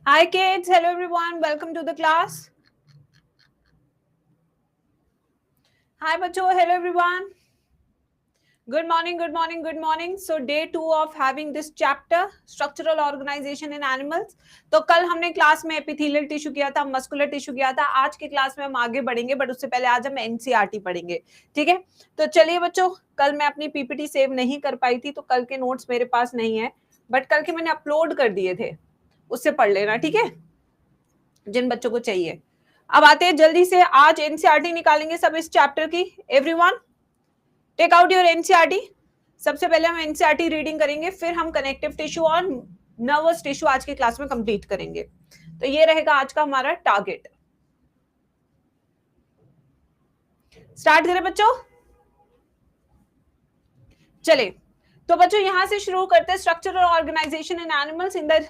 Hi kids, hello everyone, welcome to the class. Hi बच्चों, hello everyone. Good morning, good morning, good morning. So day 2 of having this chapter, structural organization in animals. तो कल हमने class में epithelial tissue किया था, muscular tissue किया था. आज के क्लास में हम आगे बढ़ेंगे, बट उससे पहले आज हम एनसीईआरटी पढ़ेंगे. ठीक है, तो चलिए बच्चों, कल मैं अपनी पीपीटी सेव नहीं कर पाई थी, तो कल के नोट्स मेरे पास नहीं है, बट कल के मैंने अपलोड कर दिए थे, उससे पढ़ लेना. ठीक है, जिन बच्चों को चाहिए. अब आते हैं जल्दी से, आज एनसीईआरटी निकालेंगे सब इस चैप्टर की. Everyone take out your NCERT. सबसे पहले हम एनसीईआरटी रीडिंग करेंगे, फिर हम कनेक्टिव टिश्यू और नर्वस टिश्यू आज की क्लास में कंप्लीट करेंगे. तो ये रहेगा आज का हमारा टारगेट. स्टार्ट करें बच्चों. चले, तो बच्चों यहां से शुरू करते हैं. Structural organisation in animals. In the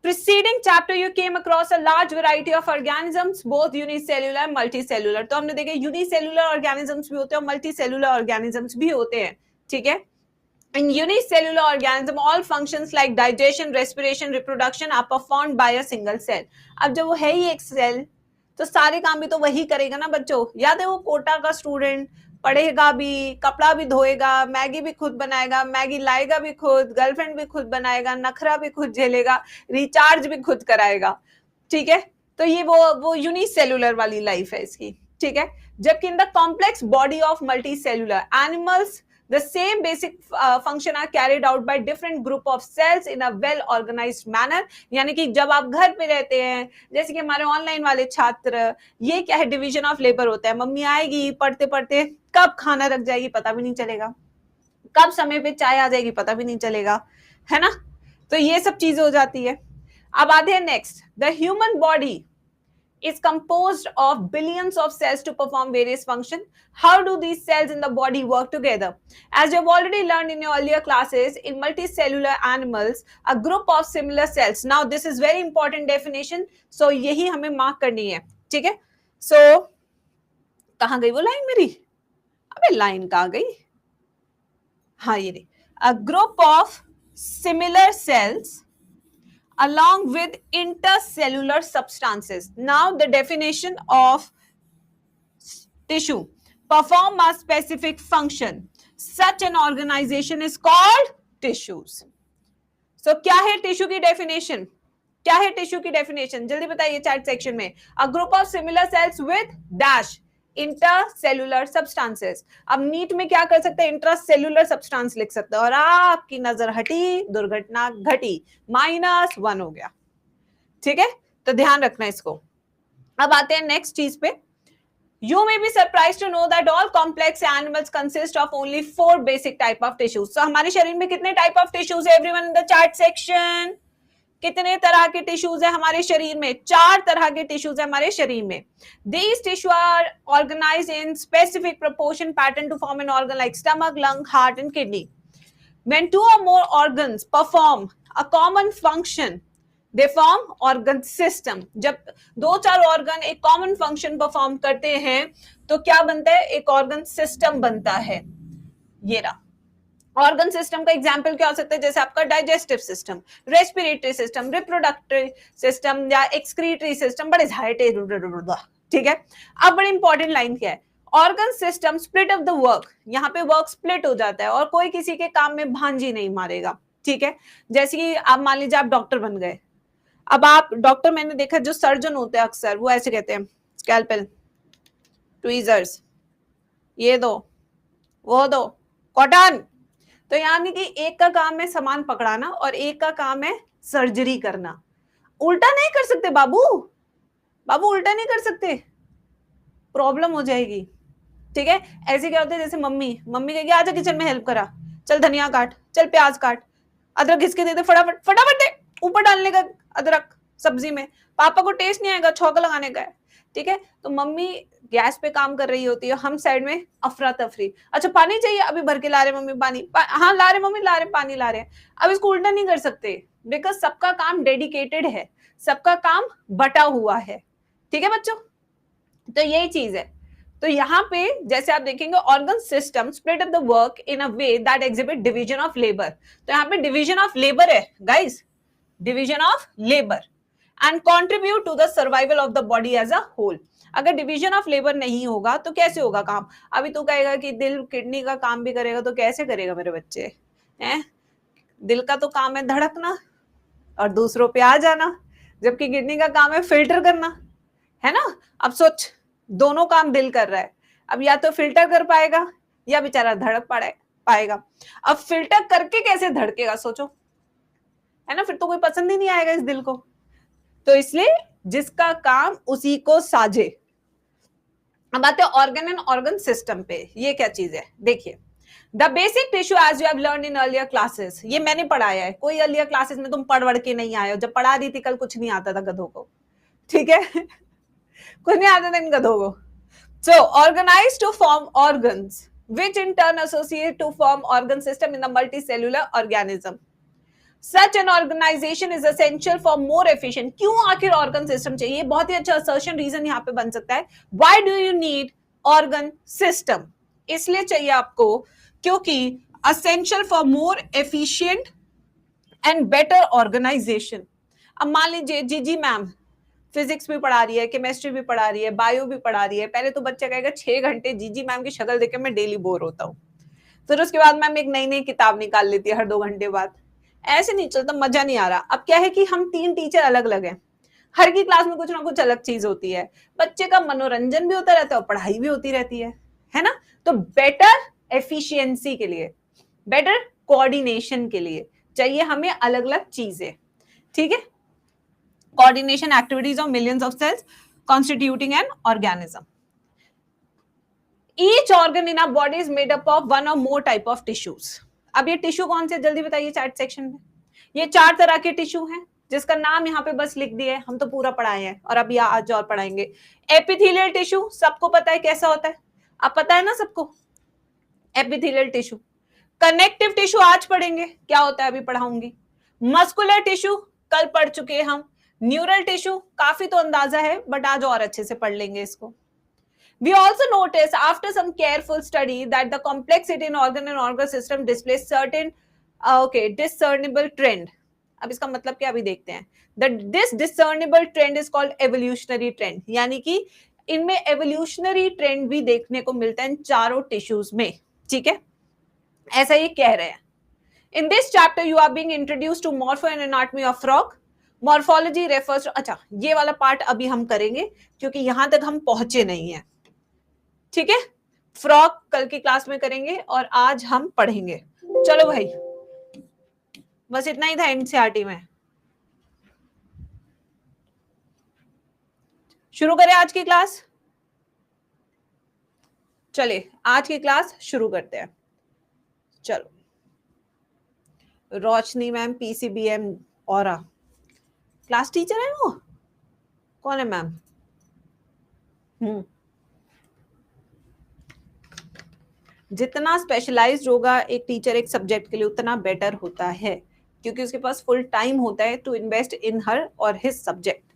preceding chapter you came across a large variety of organisms, both unicellular and multicellular. तो हमने देखे unicellular organisms भी होते हैं और multicellular organisms भी होते हैं. ठीक है, in unicellular organism all functions like digestion, respiration, reproduction are performed by a single cell. अब जब वो है ही एक सेल, तो सारे काम भी तो वही करेगा ना बच्चों. याद है वो कोटा का स्टूडेंट, पढ़ेगा भी, कपड़ा भी धोएगा, मैगी भी खुद बनाएगा, मैगी लाएगा भी खुद, गर्लफ्रेंड भी खुद बनाएगा, नखरा भी खुद झेलेगा, रिचार्ज भी खुद कराएगा. ठीक है, तो ये वो यूनिसेलुलर वाली लाइफ है इसकी. ठीक है, जबकि in the complex body of multicellular animals the same basic function are carried out by different group of cells in a well organized manner. यानी कि जब आप घर पे रहते हैं, जैसे कि हमारे ऑनलाइन वाले छात्र, ये क्या है, डिवीजन ऑफ लेबर होता है. मम्मी आएगी, पढ़ते पढ़ते कब खाना रख जाएगी पता भी नहीं चलेगा, कब समय पे चाय आ जाएगी पता भी नहीं चलेगा, है ना. तो ये सब चीजें हो जाती है. अब आते हैं next. The human body is composed of billions of cells to perform various functions. How do these cells in the body work together? As you have already learned in your earlier classes, in multicellular animals, a group of similar cells. Now, this is very important definition. So, यही हमें mark करनी है. ठीक है? So, कहाँ गई वो line मेरी? अबे लाइन कहाँ गई? हाँ ये रही. A group of similar cells along with intercellular substances. Now the definition of tissue: perform a specific function. Such an organization is called tissues. So क्या है टिश्यू की डेफिनेशन? क्या है टिश्यू की डेफिनेशन? जल्दी बताइए चैट सेक्शन में. A group of similar sales with dash intercellular substances. अब नीट में क्या कर सकते हैं, इंट्रासेलुलर सब्सटेंस लिख सकते हैं, और आपकी नजर हटी, दुर्घटना घटी, -1 हो गया. ठीक है, तो ध्यान रखना इसको. अब आते हैं नेक्स्ट चीज पे. You may be surprised to know that all complex animals consist of only 4 basic type of tissues. So हमारे शरीर में कितने type of tissues है? Everyone in the chat section. कितने तरह के टिश्यूज है हमारे शरीर में? 4 तरह के टिश्यूज है हमारे शरीर में. These tissues are organized in specific proportion pattern to form an organ like stomach, lung, heart and kidney. When 2 or more organs perform a common function, they form organ system. जब 2-4 organ एक common function perform करते हैं तो क्या बनता है? एक organ system बनता है. ये रहा ऑर्गन सिस्टम का एग्जांपल. क्या हो सकता है? जैसे आपका digestive system, respiratory system, reproductive system या एक्सक्रीटरी सिस्टम. बड़े ठीक है. अब बड़ी इंपॉर्टेंट लाइन क्या है? Organ system split of the work. यहाँ पे वर्क स्प्लिट हो जाता है और कोई किसी के काम में भांजी नहीं मारेगा. ठीक है, जैसे कि आप मान लीजिए आप डॉक्टर बन गए. अब आप डॉक्टर, मैंने देखा जो सर्जन होते हैं अक्सर वो ऐसे कहते हैं, स्कैल्पेल, ट्वीजर्स, ये दो, वो दो, कॉटन. तो यानी कि एक का काम है सामान पकड़ाना और एक का काम है सर्जरी करना. उल्टा नहीं कर सकते बाबू, बाबू उल्टा नहीं कर सकते, प्रॉब्लम हो जाएगी. ठीक है, ऐसे क्या होता है, जैसे मम्मी कहेगी आजा किचन में हेल्प करा, चल धनिया काट, चल प्याज काट, अदरक घिसके दे दे, फटाफट फटाफट दे, ऊपर डालने का अदरक सब्जी में. पापा को टेस्ट नहीं आएगा, छौंका लगाने का है. ठीक है, तो मम्मी गैस पे काम कर रही होती है, हम साइड में अफरा तफरी. अच्छा पानी चाहिए, अभी भर के ला रहे मम्मी पानी, हाँ ला रहे मम्मी, ला रहे पानी ला रहे. अब इसको उल्टा नहीं कर सकते, बिकॉज सबका काम डेडिकेटेड है, सबका काम बटा हुआ है. ठीक है बच्चों, तो यही चीज है. तो यहाँ पे जैसे आप देखेंगे organ system split of the work in a way that exhibit division of labour. तो यहाँ पे डिवीजन ऑफ लेबर है guys, division of labour and contribute to the survival of the body as a whole. अगर division of labour नहीं होगा तो कैसे होगा काम? अभी तू कहेगा कि दिल किडनी का काम भी करेगा, तो कैसे करेगा मेरे बच्चे? हैं? दिल का तो काम है धड़कना और दूसरों पे आ जाना, जबकि किडनी का काम है फिल्टर करना, है ना? अब सोच, दोनों काम दिल कर रहा है, अब या तो फिल्टर कर पाएगा या बेचारा धड़क पाएगा। अब फिल्टर करके कैसे धड़केगा सोचो, है ना? फिर तो कोई पसंद ही नहीं आएगा इस दिल को। तो इसलिए जिसका काम उसी को साजे। अब आते हैं ऑर्गन एंड ऑर्गन सिस्टम पे। ये क्या चीज है देखिए, the basic tissue as you have learn in earlier classes, ये मैंने पढ़ाया है, कोई अर्लियर क्लासेस में तुम पढ़ के नहीं आए हो। जब पढ़ा दी थी कल कुछ नहीं आता था गधों को, ठीक है? कुछ नहीं आता था इन गधों को। So organise to form organs which in turn associate to form organ system in the multicellular organism. Such an organization is essential for more efficient. क्यों आखिर ऑर्गन सिस्टम चाहिए? बहुत ही अच्छा assertion reason यहाँ पे बन सकता है। Why do you need organ system? इसलिए चाहिए आपको क्योंकि essential for more efficient and better organization. अब मान लीजिए जीजी मैम फिजिक्स भी पढ़ा रही है, केमिस्ट्री भी पढ़ा रही है, बायो भी पढ़ा रही है। पहले तो बच्चा कहेगा 6 घंटे जीजी मैम की शक्ल देख के मैं डेली बोर होता हूँ। फिर उसके बाद मैम एक नई नई किताब निकाल लेती है हर 2 घंटे बाद। ऐसे नहीं चलता, मजा नहीं आ रहा। अब क्या है कि हम 3 टीचर अलग अलग हैं, हर की क्लास में कुछ ना कुछ अलग चीज होती है, बच्चे का मनोरंजन भी होता रहता है और पढ़ाई भी होती रहती है ना? तो बेटर एफिशिएंसी के लिए, बेटर कोऑर्डिनेशन के लिए चाहिए हमें अलग अलग चीजें, ठीक है? Coordination activities of millions of cells constituting an organism. Each organ in our body is made up of one or more type of tissues. अब ये टिश्यू कौन से जल्दी बताइए चैट सेक्शन में। ये 4 तरह के टिश्यू हैं जिसका नाम यहाँ पे बस लिख दिए, हम तो पूरा पढ़ाए हैं और अभी आज और पढ़ाएंगे। एपिथेलियल टिश्यू सबको पता है कैसा होता है, अब पता है ना सबको एपिथेलियल टिश्यू। कनेक्टिव टिश्यू आज पढ़ेंगे क्या होता है, अभी पढ़ाऊंगी। मस्कुलर टिश्यू कल पढ़ चुके हैं हम। न्यूरल टिश्यू काफी तो अंदाजा है बट आज और अच्छे से पढ़ लेंगे इसको। We also notice after some careful study that the complexity in organ and organ system displays certain discernible trend. अब इसका मतलब क्या अभी देखते हैं। This discernible trend is called evolutionary trend, यानी कि इनमें evolutionary trend भी देखने को मिलता है इन चारों टिश्यूज में, ठीक है? ऐसा ये कह रहे हैं। In this chapter you are being introduced to morpho and anatomy of frog. Morphology refers to, अच्छा ये वाला पार्ट अभी हम करेंगे क्योंकि यहां तक हम पहुंचे नहीं है, ठीक है? फ्रॉग कल की क्लास में करेंगे और आज हम पढ़ेंगे। चलो भाई, बस इतना ही था एनसीईआरटी में। शुरू करें आज की क्लास। चलिए आज की क्लास शुरू करते हैं। चलो, रोशनी मैम पीसीबीएम और क्लास टीचर है, वो कौन है मैम? जितना स्पेशलाइज्ड होगा एक टीचर एक सब्जेक्ट के लिए उतना बेटर होता है, क्योंकि उसके पास फुल टाइम होता है टू इन्वेस्ट इन हर और हिज सब्जेक्ट।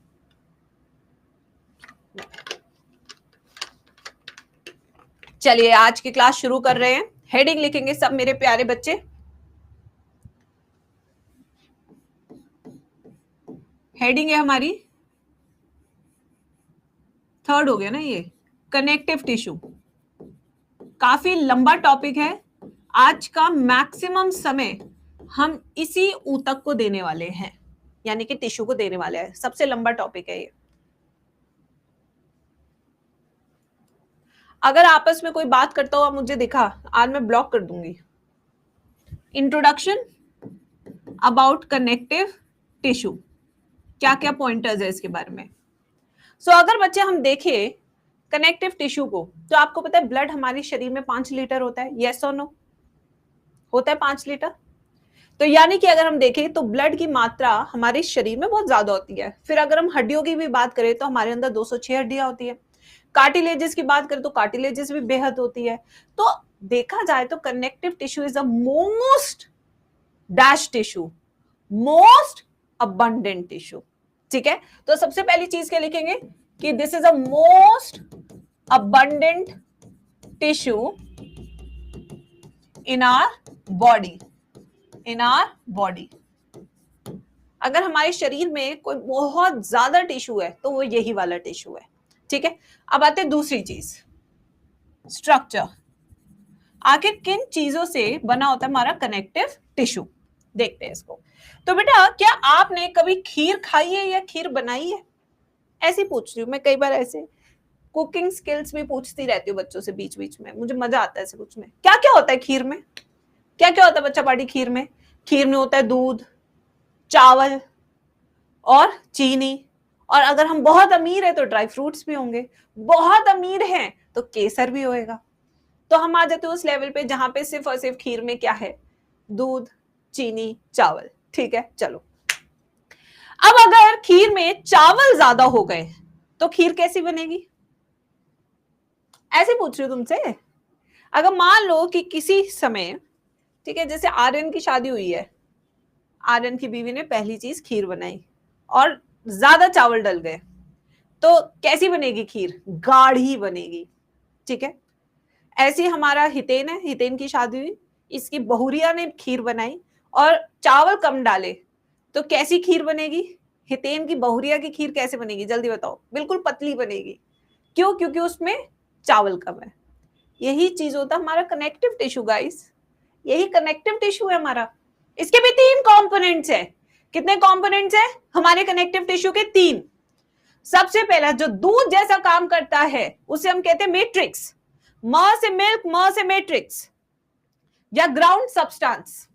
चलिए आज की क्लास शुरू कर रहे हैं। हेडिंग लिखेंगे सब मेरे प्यारे बच्चे। हेडिंग है हमारी, थर्ड हो गया ना ये, कनेक्टिव टिश्यू। काफी लंबा टॉपिक है, आज का मैक्सिमम समय हम इसी ऊतक को देने वाले हैं, यानी कि टिश्यू को देने वाले हैं। सबसे लंबा टॉपिक है ये। अगर आपस में कोई बात करता हुआ मुझे दिखा, आज मैं ब्लॉक कर दूंगी। इंट्रोडक्शन अबाउट कनेक्टिव टिश्यू, क्या क्या पॉइंटर्स है इसके बारे में। सो अगर बच्चे हम देखें कनेक्टिव टिश्यू को, तो आपको पता है ब्लड हमारे शरीर में 5 लीटर होता है, यस और नो? होता है 5 लीटर। तो यानी कि अगर हम देखें तो ब्लड की मात्रा हमारे शरीर में बहुत ज्यादा होती है। फिर अगर हम हड्डियों की भी बात करें तो हमारे अंदर 206 हड्डियां होती है। कार्टिलेजेस की बात करें तो कार्टिलेजेस भी बेहद होती है। तो देखा जाए तो connective tissue is the most dash tissue, most abundant tissue, ठीक है? तो सबसे पहली चीज क्या लिखेंगे कि this is a most abundant tissue in our body, in our body. अगर हमारे शरीर में कोई बहुत ज्यादा टिश्यू है तो वो यही वाला टिश्यू है, ठीक है। अब आते हैं दूसरी चीज, स्ट्रक्चर। आखिर किन चीजों से बना होता है हमारा कनेक्टिव टिश्यू, देखते हैं इसको। तो बेटा क्या आपने कभी खीर खाई है या खीर बनाई है? ऐसे पूछ रही हूँ मैं, कई बार ऐसे कुकिंग स्किल्स भी पूछती रहती हूँ बच्चों से बीच बीच में, मुझे मजा आता है ऐसे कुछ में। क्या क्या होता है खीर में? क्या क्या होता है बच्चा पार्टी खीर में? खीर में होता है दूध, चावल और चीनी, और अगर हम बहुत अमीर है तो ड्राई फ्रूट्स भी होंगे, बहुत अमीर हैं तो केसर भी होएगा। तो हम आ जाते हैं उस लेवल पे जहां पे सिर्फ और सिर्फ खीर में क्या है, दूध, चीनी, चावल, ठीक है। चलो अब अगर खीर में चावल ज्यादा हो गए तो खीर कैसी बनेगी? ऐसे पूछ रही हूँ तुमसे। अगर मान लो कि किसी समय, ठीक है, जैसे आर्यन की शादी हुई है, आर्यन की बीवी ने पहली चीज खीर बनाई और ज्यादा चावल डल गए, तो कैसी बनेगी खीर? गाढ़ी बनेगी, ठीक है। ऐसे ही हमारा हितेन है, हितेन की शादी हुई, इसकी बहुरिया ने खीर बनाई और चावल कम डाले, तो कैसी खीर बनेगी? हितेन की बहुरिया की खीर कैसे बनेगी जल्दी बताओ? बिल्कुल पतली बनेगी। क्यों? क्योंकि उसमें चावल कम है। यही चीज होता है हमारा कनेक्टिव टिश्यू गाइस, यही कनेक्टिव टिश्यू है हमारा। इसके भी 3 कंपोनेंट्स है। कितने कंपोनेंट्स है हमारे कनेक्टिव टिश्यू के? 3। सबसे पहला जो दूध जैसा काम करता है उसे हम कहते हैं मैट्रिक्स, म से मिल्क, म से मैट्रिक्स या ग्राउंड सब्सटेंस,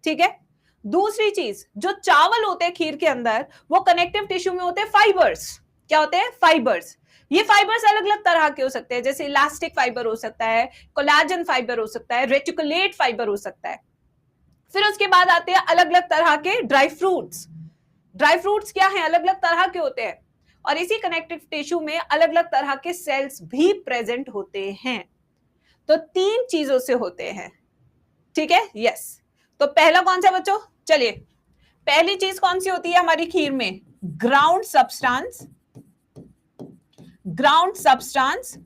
ठीक है। दूसरी चीज, जो चावल होते हैं खीर के अंदर, वो कनेक्टिव टिश्यू में होते हैं फाइबर्स। क्या होते हैं? फाइबर्स। ये फाइबर्स अलग अलग तरह के हो सकते हैं, जैसे इलास्टिक फाइबर हो सकता है, कोलाजन फाइबर हो सकता है, रेटिकुलेट फाइबर हो सकता है। फिर उसके बाद आते हैं अलग अलग तरह के ड्राई फ्रूट्स। ड्राई फ्रूट्स क्या है? अलग अलग तरह के होते हैं। और इसी कनेक्टिव टिश्यू में अलग अलग तरह के सेल्स भी प्रेजेंट होते हैं। तो 3 चीजों से होते हैं, ठीक है। यस, तो पहला कौन सा बच्चों? चलिए, पहली चीज कौन सी होती है हमारी खीर में? Ground substance. ग्राउंड सब्सटेंस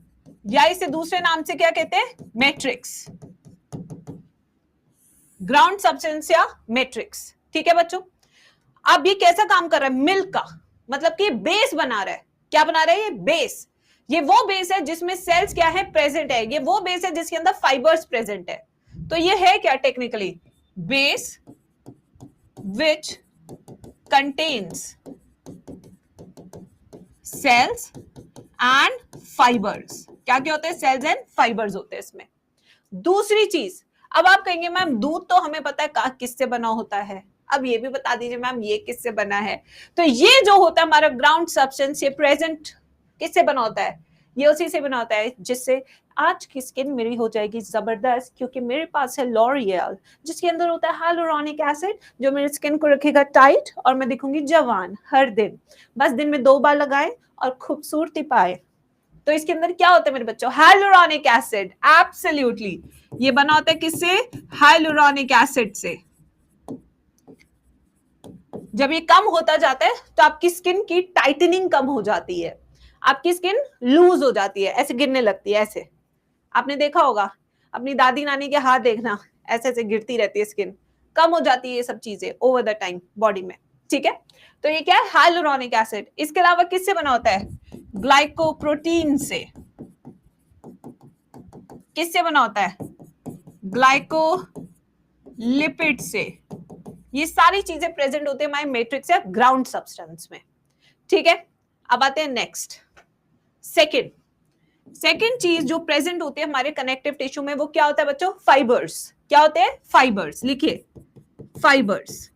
या इसे दूसरे नाम से क्या कहते हैं? मैट्रिक्स। ग्राउंड सब्सटेंस या मैट्रिक्स, ठीक है बच्चों। अब ये कैसा काम कर रहा है? मिल्क का, मतलब कि बेस बना रहा है। क्या बना रहा है? ये बेस। ये वो बेस है जिसमें सेल्स क्या है? प्रेजेंट है। ये वो बेस है जिसके अंदर फाइबर्स प्रेजेंट है। तो ये है क्या technically? Base which contains cells and fibres. क्या क्या होते हैं? सेल्स एंड फाइबर्स होते हैं इसमें। दूसरी चीज, अब आप कहेंगे मैम दूध तो हमें पता है किससे बना होता है, अब ये भी बता दीजिए मैम ये किससे बना है? तो ये जो होता है हमारा ग्राउंड सब्सटेंस, ये प्रेजेंट किससे बना होता है? ये उसी से बना होता है जिससे आज की स्किन मेरी हो जाएगी जबरदस्त, क्योंकि मेरे पास है लॉरियल, जिसके अंदर होता है हाइलुरोनिक एसिड, जो मेरी स्किन को रखेगा टाइट और मैं दिखूंगी जवान हर दिन। बस दिन में 2 बार लगाए और खूबसूरती पाए। तो इसके अंदर क्या होता है मेरे बच्चों? Hyaluronic acid. एब्सोल्युटली, ये बना होता है किससे? हाइलुरोनिक एसिड से। जब ये कम होता जाता है तो आपकी स्किन की टाइटनिंग कम हो जाती है, आपकी स्किन लूज हो जाती है, ऐसे गिरने लगती है। ऐसे आपने देखा होगा, अपनी दादी नानी के हाथ देखना, ऐसे ऐसे गिरती रहती है स्किन, कम हो जाती है ये सब चीजें ओवर द टाइम बॉडी में, ठीक है। तो ये क्या है? Hyaluronic acid. इसके अलावा किससे बना होता है? ग्लाइकोप्रोटीन से। किससे बना होता है? ग्लाइकोलिपिड से। ये सारी चीजें प्रेजेंट होती है हमारे मैट्रिक्स या ग्राउंड सब्सटेंस में, ठीक है। अब आते हैं नेक्स्ट, सेकंड चीज जो प्रेजेंट होती है हमारे कनेक्टिव टिश्यू में, वो क्या होता है बच्चों? फाइबर्स। क्या होते हैं? फाइबर्स। लिखिए, फाइबर्स।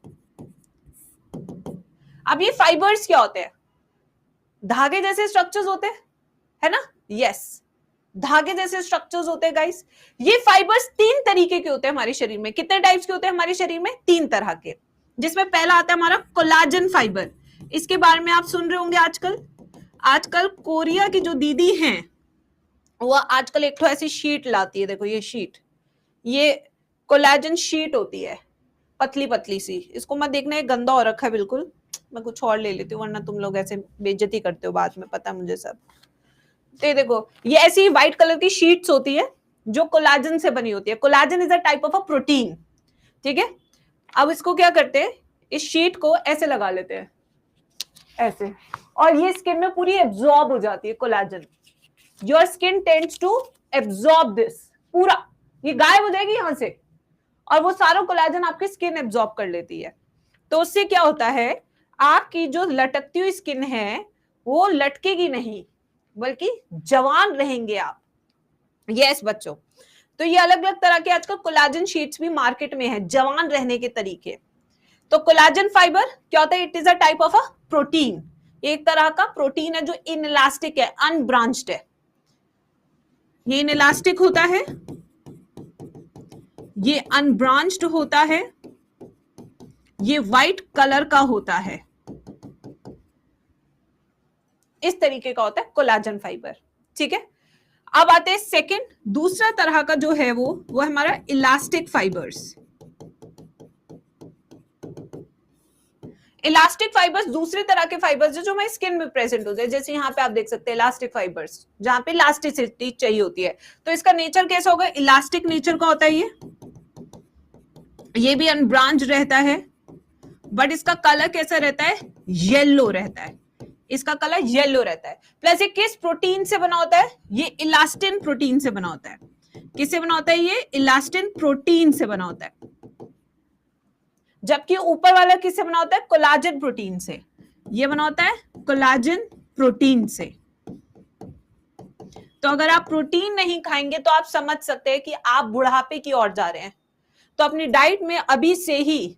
अब ये फाइबर्स क्या होते हैं? धागे जैसे स्ट्रक्चर्स होते हैं, है ना? यस, धागे जैसे स्ट्रक्चर्स होते हैं गाइस। ये फाइबर्स 3 तरीके के होते हैं हमारे शरीर में। कितने टाइप्स के होते हैं हमारे शरीर में? 3 तरह के, जिसमें पहला आता है हमारा कोलाजन फाइबर। इसके बारे में आप सुन रहे होंगे आजकल कोरिया की जो दीदी हैं वो आजकल एक तो ऐसी शीट लाती है, देखो ये शीट, ये कोलाजन शीट होती है, पतली पतली सी। इसको मत देखना, ये गंदा हो रखा है बिल्कुल, मैं कुछ और ले लेती हूँ वरना तुम लोग ऐसे बेइज्जती करते हो बाद में, पता मुझे सब। तो देखो ये ऐसी व्हाइट कलर की शीट्स होती है जो कोलाजन से बनी होती है। Collagen is a type of a protein, ठीक है। अब इसको क्या करते हैं? इस शीट को ऐसे लगा लेते हैं, ऐसे, और ये स्किन में पूरी एब्जॉर्ब हो जाती है collagen. Your skin tends to absorb this, पूरा ये गायब हो जाएगी यहां से, और वो सारा कोलेजन आपकी स्किन एब्जॉर्ब कर लेती है। तो उससे क्या होता है, आपकी जो लटकती हुई स्किन है वो लटकेगी नहीं, बल्कि जवान रहेंगे आप। यस बच्चों, तो ये अलग अलग तरह के आजकल कोलेजन शीट्स भी मार्केट में है, जवान रहने के तरीके। तो कोलेजन फाइबर क्या होता है, it is a type of a protein, एक तरह का प्रोटीन है जो इनइलास्टिक है, अनब्रांच्ड है। ये इनइलास्टिक होता है, ये अनब्रांच्ड होता है, ये व्हाइट कलर का होता है, इस तरीके का होता है कोलेजन फाइबर। ठीक है, अब आते हैं सेकंड, दूसरा तरह का जो है वो हमारा इलास्टिक फाइबर्स। इलास्टिक फाइबर्स दूसरे तरह के फाइबर्स जो हमारी स्किन में प्रेजेंट होते हैं, जैसे यहाँ पे आप देख सकते हैं इलास्टिक फाइबर्स, जहां पे इलास्टिसिटी चाहिए होती है। तो इसका नेचर कैसा होगा, इलास्टिक नेचर का होता है ये भी अनब्रांच रहता है, बट इसका कलर कैसा रहता है, येलो रहता है, इसका कलर येलो रहता है। प्लस ये किस प्रोटीन से बना होता है, ये इलास्टिन प्रोटीन से बना होता है। किससे बना होता है, ये इलास्टिन प्रोटीन से बना होता है। जबकि ऊपर वाला किससे बना होता है, कोलाजन प्रोटीन से, ये बना होता है कोलाजन प्रोटीन से। तो अगर आप प्रोटीन नहीं खाएंगे तो आप समझ सकते हैं कि आप बुढ़ापे की ओर जा रहे हैं। तो अपनी डाइट में अभी से ही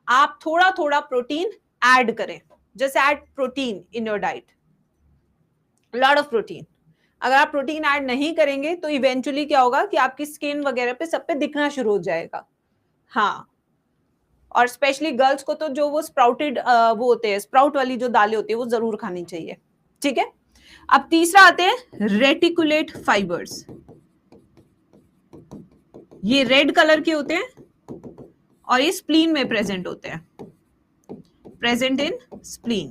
आप थोड़ा थोड़ा प्रोटीन ऐड करें, जैसे add protein in your diet, lot of protein. अगर आप प्रोटीन ऐड नहीं करेंगे तो इवेंचुअली क्या होगा कि आपकी स्किन वगैरह पे सब पे दिखना शुरू हो जाएगा। हाँ, और स्पेशली गर्ल्स को तो जो वो स्प्राउटेड वो होते हैं, स्प्राउट वाली जो दालें होती है वो जरूर खानी चाहिए। ठीक है, अब तीसरा आते हैं रेटिकुलेट फाइबर्स। ये रेड कलर के होते हैं और ये स्प्लीन में प्रेजेंट होते हैं, present in spleen.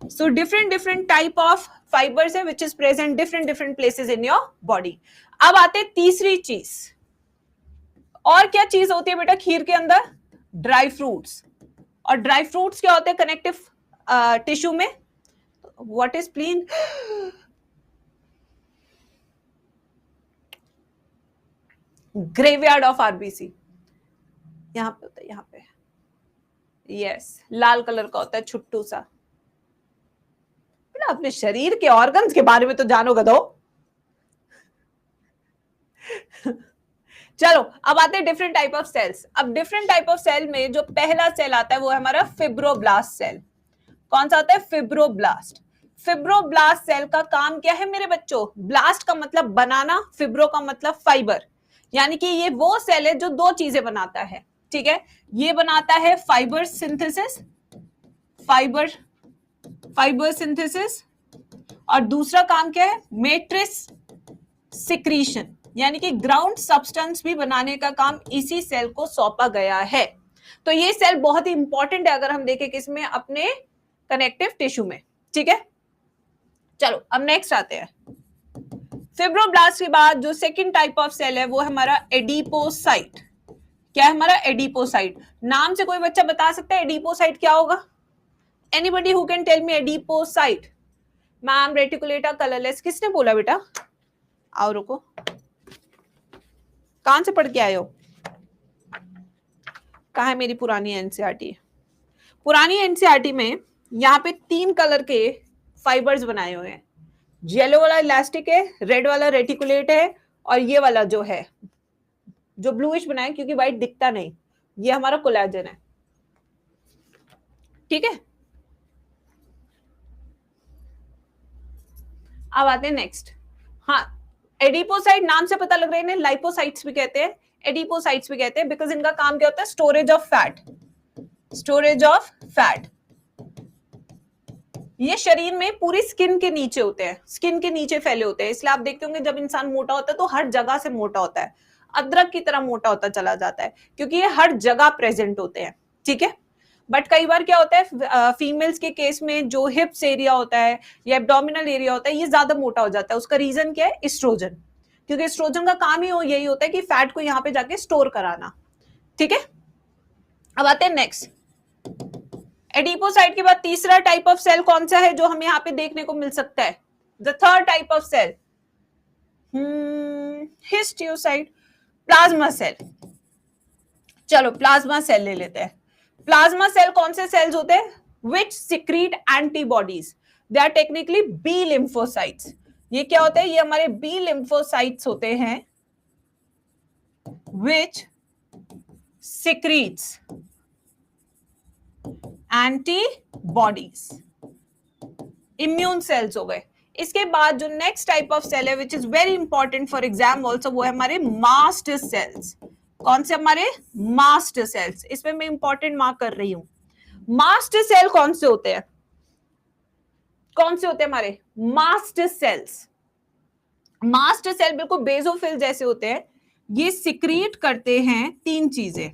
So different type of fibres है which is present different places in your body. अब आते हैं तीसरी चीज, और क्या चीज होती है बेटा खीर के अंदर, ड्राई फ्रूट्स। और ड्राई फ्रूट्स क्या होते हैं कनेक्टिव टिश्यू में, what is spleen, graveyard of RBC, यहां पे होता है, यहां पे, यस, लाल कलर का होता है, छुट्टू सा। बेटा अपने शरीर के ऑर्गन्स के बारे में तो जानो गधो। चलो अब आते हैं डिफरेंट टाइप ऑफ सेल्स। अब डिफरेंट टाइप ऑफ सेल में जो पहला सेल आता है वो है हमारा फिब्रोब्लास्ट सेल। कौन सा होता है, फिब्रोब्लास्ट। फिब्रोब्लास्ट सेल का काम क्या है मेरे बच्चों, ब्लास्ट का मतलब बनाना, फिब्रो का मतलब फाइबर, यानी कि ये वो सेल है जो दो चीजें बनाता है। ठीक है, ये बनाता है फाइबर सिंथेसिस, फाइबर सिंथेसिस, और दूसरा काम क्या है, मैट्रिक्स सिक्रीशन, यानी कि ग्राउंड सब्सटेंस भी बनाने का काम इसी सेल को सौंपा गया है। तो ये सेल बहुत ही इंपॉर्टेंट है अगर हम देखें किसमें, अपने कनेक्टिव टिश्यू में। ठीक है, चलो अब नेक्स्ट आते हैं। फिब्रोब्लास्ट के बाद जो सेकंड टाइप ऑफ सेल है वो है हमारा एडिपोसाइट। क्या है हमारा, एडिपोसाइट। नाम से कोई बच्चा बता सकता है एडिपोसाइट क्या होगा, anybody who can tell me adipocyte. Ma'am reticulata colourless, किसने बोला बेटा, आओ रुको, कहां से पढ़ के आए हो, कहां है मेरी पुरानी एनसीईआरटी। पुरानी एनसीईआरटी में यहाँ पे 3 कलर के फाइबर्स बनाए हुए हैं, येलो वाला इलास्टिक है, रेड वाला रेटिकुलेट है, और ये वाला जो है जो ब्लूइश बनाया क्योंकि व्हाइट दिखता नहीं, ये हमारा कोलेजन है। ठीक है, अब आते हैं नेक्स्ट। हाँ, एडिपोसाइट नाम से पता लग रहा है, इन्हें लाइपोसाइट्स भी कहते हैं, एडिपोसाइट्स भी कहते हैं, बिकॉज इनका काम क्या होता है, storage of fat, storage of fat. ये शरीर में पूरी स्किन के नीचे होते हैं, स्किन के नीचे फैले होते हैं, इसलिए आप देखते होंगे जब इंसान मोटा होता है तो हर जगह से मोटा होता है, अदरक की तरह मोटा होता चला जाता है, क्योंकि ये हर जगह प्रेजेंट होते हैं। ठीक है, बट कई बार क्या होता है फीमेल्स के केस में जो हिप्स एरिया होता है या एब्डोमिनल एरिया होता है ये ज्यादा मोटा हो जाता है। उसका रीजन क्या है, एस्ट्रोजन, क्योंकि एस्ट्रोजन का काम ही यही होता है कि फैट को यहाँ पे जाके स्टोर कराना। ठीक है, अब आते हैं नेक्स्ट, एडिपोसाइट के बाद तीसरा टाइप ऑफ सेल कौन सा है जो हमें यहाँ पे देखने को मिल सकता है? The third type of cell, histiocyte, plasma cell. चलो प्लाज्मा सेल ले लेते हैं। प्लाज्मा सेल कौन से सेल्स होते हैं? Which secrete antibodies, they are technically B lymphocytes. ये क्या होते हैं? ये हमारे बी लिम्फोसाइट्स होते हैं विच सिक्रीट्स एंटीबॉडीज, इम्यून सेल्स हो गए। इसके बाद जो नेक्स्ट टाइप ऑफ सेल है which is very important for exam also, वो है हमारे मास्ट सेल्स। कौन से? हमारे मास्ट सेल्स। इसमें मैं इंपॉर्टेंट मार्क कर रही हूं। मास्ट सेल कौन से होते हैं? कौन से होते हैं हमारे मास्ट सेल्स? मास्ट सेल बिल्कुल बेसोफिल जैसे होते हैं। ये सिक्रीट करते हैं तीन चीजें।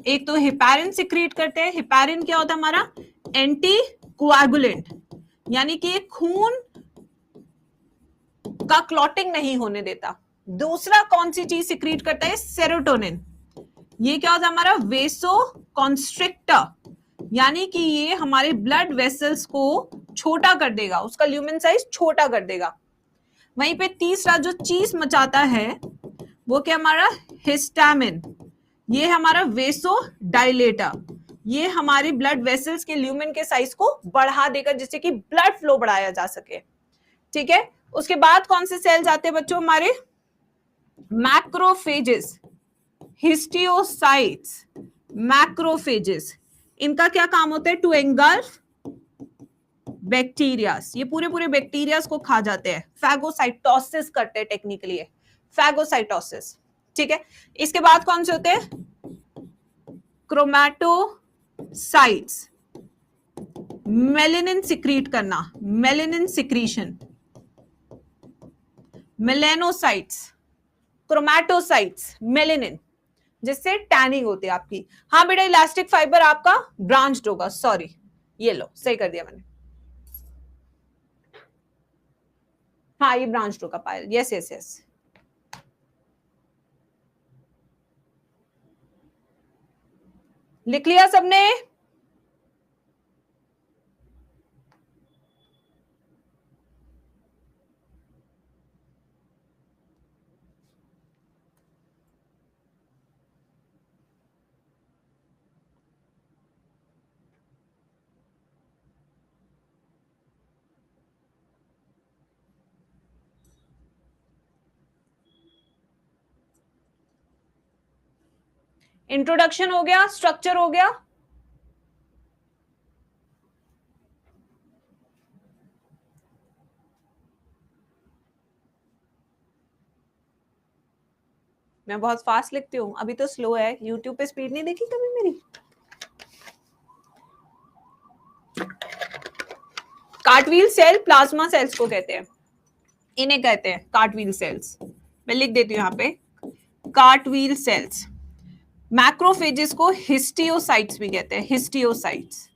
एक तो हेपारिन सिक्रीट करते हैं। हेपारिन क्या होता है हमारा? एंटी कोआगुलेंट, यानी कि खून का क्लॉटिंग नहीं होने देता। दूसरा कौन सी चीज सिक्रीट करता है? सेरोटोनिन। ये क्या होता है हमारा? वेसो कॉन्स्ट्रिक्टर, यानी कि ये हमारे ब्लड वेसल्स को छोटा कर देगा, उसका ल्यूमेन साइज छोटा कर देगा। वहीं पे तीसरा जो चीज मचाता है वो क्या हमारा? हिस्टामिन। ये हमारा वेसो डायलेटर, ये हमारे ब्लड वेसल्स के ल्यूमेन के साइज को बढ़ा देगा जिससे कि ब्लड फ्लो बढ़ाया जा सके। ठीक है, उसके बाद कौन से सेल्स आते हैं बच्चों? हमारे मैक्रोफेजेस, हिस्टियोसाइट्स, मैक्रोफेजेस। इनका क्या काम होता है? To engulf bacterias. ये पूरे पूरे बैक्टीरियास को खा जाते हैं, फैगोसाइटोसिस करते हैं टेक्निकली, फैगोसाइटोसिस। ठीक है, इसके बाद कौन से होते हैं? क्रोमैटोसाइट्स, मेलेनिन सिक्रीट करना, मेलेनिन सिक्रीशन। मेलेनोसाइट्स, क्रोमैटोसाइट्स, मेलेनिन, जिससे टैनिंग होती है आपकी। हाँ बेटा, इलास्टिक फाइबर आपका ब्रांच्ड होगा, सॉरी, ये लो सही कर दिया मैंने। हाँ ये ब्रांच्ड होगा पायल, यस यस यस। लिख लिया सबने? इंट्रोडक्शन हो गया, स्ट्रक्चर हो गया। मैं बहुत फास्ट लिखती हूँ, अभी तो स्लो है। यूट्यूब पे स्पीड नहीं देखी कभी मेरी? कार्टवील सेल प्लाज्मा सेल्स को कहते हैं, इन्हें कहते हैं कार्टवील सेल्स। मैं लिख देती हूँ यहाँ पे, कार्टवील सेल्स। मैक्रोफेजेस को हिस्टियोसाइट्स भी कहते हैं, हिस्टियोसाइट्स।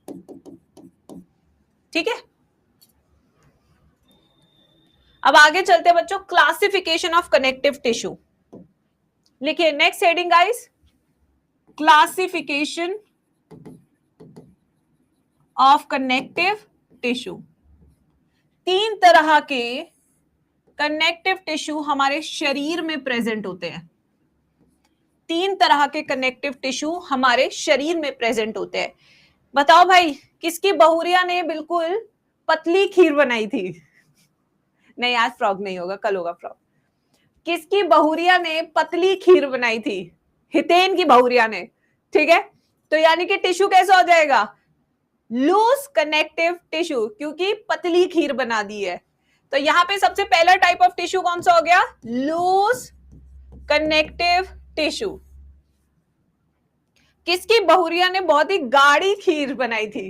ठीक है, अब आगे चलते हैं बच्चों, क्लासिफिकेशन ऑफ कनेक्टिव टिश्यू। लिखिए next heading guys, classification of connective tissue. तीन तरह के कनेक्टिव टिश्यू हमारे शरीर में प्रेजेंट होते हैं। तीन तरह के कनेक्टिव टिश्यू हमारे शरीर में प्रेजेंट होते हैं। बताओ भाई, किसकी बहुरिया ने बिल्कुल पतली खीर बनाई थी? नहीं आज फ्रॉग नहीं होगा, कल होगा फ्रॉग। किसकी बहुरिया ने पतली खीर बनाई थी? हितेन की बहुरिया ने। ठीक है, तो यानी कि टिश्यू कैसा हो जाएगा? लूज कनेक्टिव टिश्यू, क्योंकि पतली खीर बना दी है। तो यहां पे सबसे पहला टाइप ऑफ टिश्यू कौन सा हो गया? Loose connective tissue. किसकी बहुरिया ने बहुत ही गाढ़ी खीर बनाई थी?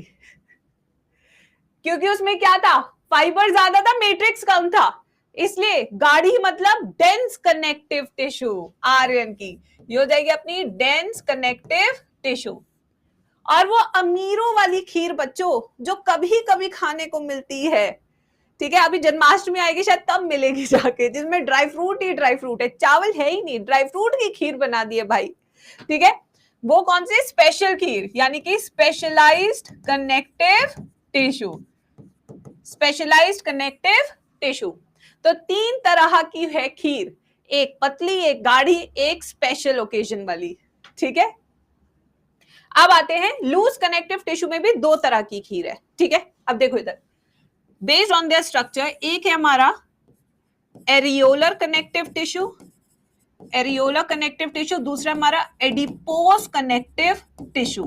क्योंकि उसमें क्या था? फाइबर ज्यादा था, मैट्रिक्स कम था, इसलिए गाढ़ी मतलब डेंस कनेक्टिव टिश्यू। आर्यन की ये हो जाएगी अपनी डेंस कनेक्टिव टिश्यू। और वो अमीरों वाली खीर बच्चों जो कभी कभी खाने को मिलती है, ठीक है, अभी जन्माष्टमी आएगी शायद तब मिलेगी जाके, जिसमें ड्राई फ्रूट ही ड्राई फ्रूट है, चावल है ही नहीं, ड्राई फ्रूट की खीर बना दी है भाई। ठीक है, वो कौन सी? स्पेशल खीर, यानी कि specialised connective tissue, specialised connective tissue. तो 3 तरह की है खीर, एक पतली, एक गाढ़ी, एक स्पेशल ओकेजन वाली। ठीक है, अब आते हैं लूज कनेक्टिव टिश्यू में भी 2 तरह की खीर है। ठीक है, अब देखो इधर, बेस्ड ऑन देयर स्ट्रक्चर, एक है हमारा areolar connective tissue, areolar connective tissue, दूसरा हमारा adipose connective tissue.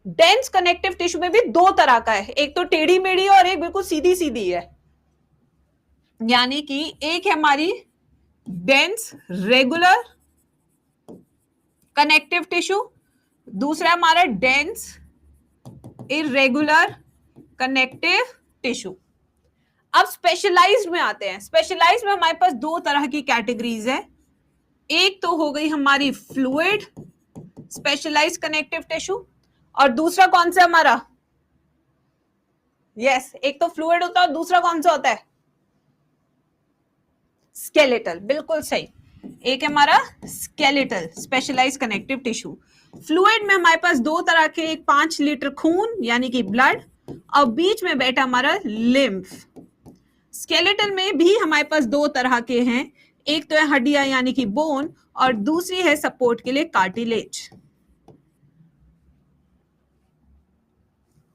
Dense connective tissue में भी 2 तरह का है, एक तो टेढ़ी मेढ़ी और एक बिल्कुल सीधी सीधी है, यानी कि एक है हमारी डेंस रेगुलर कनेक्टिव टिश्यू, दूसरा हमारा डेंस इरेगुलर कनेक्टिव टिश्यू। अब स्पेशलाइज्ड में आते हैं। स्पेशलाइज्ड में हमारे पास 2 तरह की कैटेगरीज है, एक तो हो गई हमारी फ्लूइड स्पेशलाइज्ड कनेक्टिव टिश्यू, और दूसरा कौन सा हमारा? यस, एक तो फ्लूइड होता है और दूसरा कौन सा होता है? स्केलेटल, बिल्कुल सही। एक है हमारा skeletal specialised connective tissue. Fluid में हमारे पास 2 तरह के, एक 5 लीटर खून यानी कि ब्लड, और बीच में बैठा हमारा लिम्फ। स्केलेटल में भी हमारे पास 2 तरह के हैं, एक तो है हड्डियां यानी कि बोन, और दूसरी है सपोर्ट के लिए कार्टिलेज।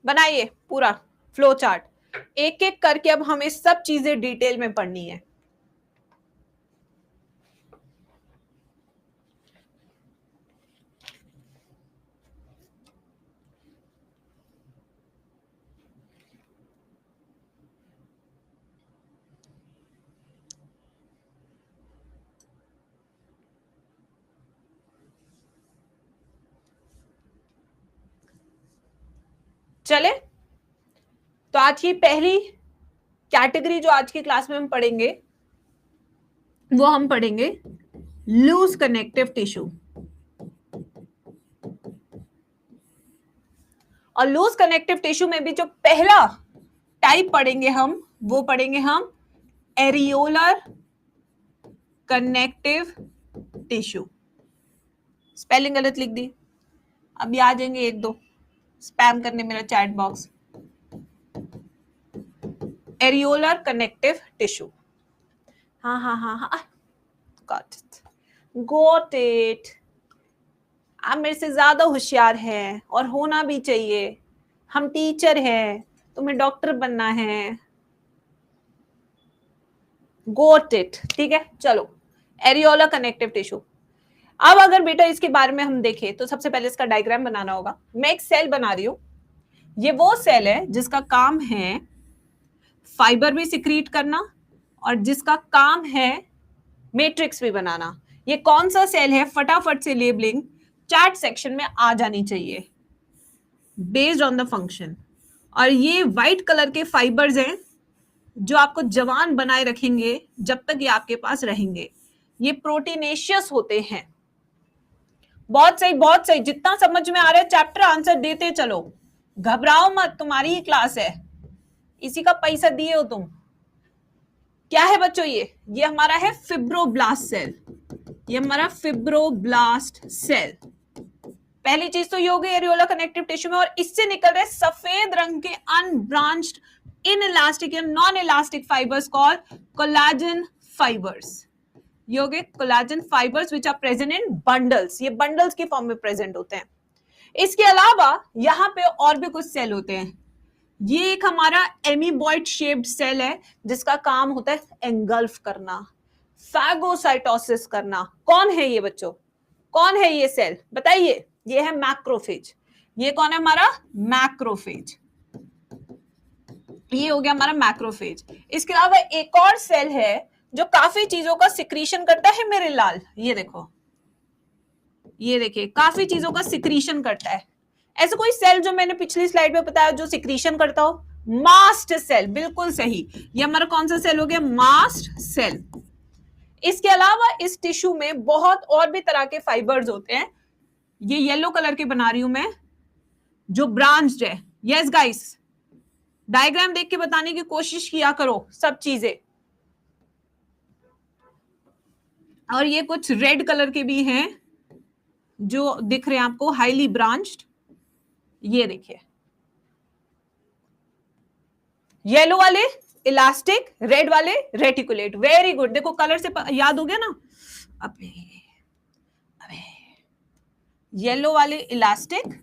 बनाइए पूरा फ्लो चार्ट, एक एक करके अब हमें सब चीजें डिटेल में पढ़नी है। चले, तो आज की पहली कैटेगरी जो आज की क्लास में हम पढ़ेंगे वो हम पढ़ेंगे लूज कनेक्टिव टिश्यू। और लूज कनेक्टिव टिश्यू में भी जो पहला टाइप पढ़ेंगे हम, वो पढ़ेंगे हम एरियोलर कनेक्टिव टिश्यू। स्पेलिंग गलत लिख दी, अभी आ जाएंगे 1-2 स्पैम करने मेरा chat box. Areolar connective tissue, हाँ हाँ हाँ हाँ, गॉट इट। आप मेरे से ज्यादा होशियार हैं और होना भी चाहिए, हम टीचर हैं, तुम्हें डॉक्टर बनना है। गॉट इट, ठीक है। चलो, एरियोलर कनेक्टिव टिश्यू। अब अगर बेटा इसके बारे में हम देखें तो सबसे पहले इसका डायग्राम बनाना होगा। मैं एक सेल बना रही हूं, ये वो सेल है जिसका काम है फाइबर भी सिक्रीट करना और जिसका काम है मैट्रिक्स भी बनाना। ये कौन सा सेल है? फटाफट से लेबलिंग चैट सेक्शन में आ जानी चाहिए, बेस्ड ऑन द फंक्शन। और ये व्हाइट कलर के फाइबर्स हैं जो आपको जवान बनाए रखेंगे जब तक ये आपके पास रहेंगे। ये प्रोटीनेशियस होते हैं। बहुत सही, बहुत सही, जितना समझ में आ रहा है चैप्टर आंसर देते चलो, घबराओ मत, तुम्हारी ही क्लास है, इसी का पैसा दिए हो तुम। क्या है बच्चों? ये हमारा है फिब्रोब्लास्ट सेल, ये हमारा फिब्रोब्लास्ट सेल। पहली चीज तो ये हो गई एरियोलर कनेक्टिव टिश्यू में, और इससे निकल रहे सफेद रंग के अनब्रांच्ड इनइलास्टिक या non elastic fibres called collagen fibres. ये हो गए collagen fibres which are present in bundles, ये बंडल्स की फॉर्म में प्रेजेंट होते हैं। इसके अलावा यहाँ पे और भी कुछ सेल होते हैं। ये एक हमारा एमीबॉइड शेप्ड सेल है जिसका काम होता है एंगल्फ करना, फैगोसाइटोसिस करना। कौन है ये बच्चों? कौन है ये सेल? बताइए। ये है मैक्रोफेज। ये कौन है हमारा? मैक्रोफेज। ये हो गया हमारा मैक्रोफेज। इसके अलावा एक और सेल है जो काफी चीजों का सिक्रीशन करता है मेरे लाल, ये देखो, ये देखिए, काफी चीजों का सिक्रीशन करता है। ऐसा कोई सेल जो मैंने पिछली स्लाइड में बताया जो सिक्रीशन करता हो? मास्ट सेल, बिल्कुल सही। ये हमारा कौन सा सेल हो गया? Mast cell. इसके अलावा इस टिश्यू में बहुत और भी तरह के फाइबर्स होते हैं। ये येलो कलर के बना रही हूं मैं, जो ब्रांच्ड है। यस गाइस, डायग्राम देख के बताने की कोशिश किया करो सब चीजें। और ये कुछ रेड कलर के भी हैं जो दिख रहे हैं आपको हाईली ब्रांच्ड, ये देखिए येलो वाले इलास्टिक, रेड वाले रेटिकुलेट। वेरी गुड, देखो कलर से याद हो गया ना। अबे अबे येलो वाले इलास्टिक,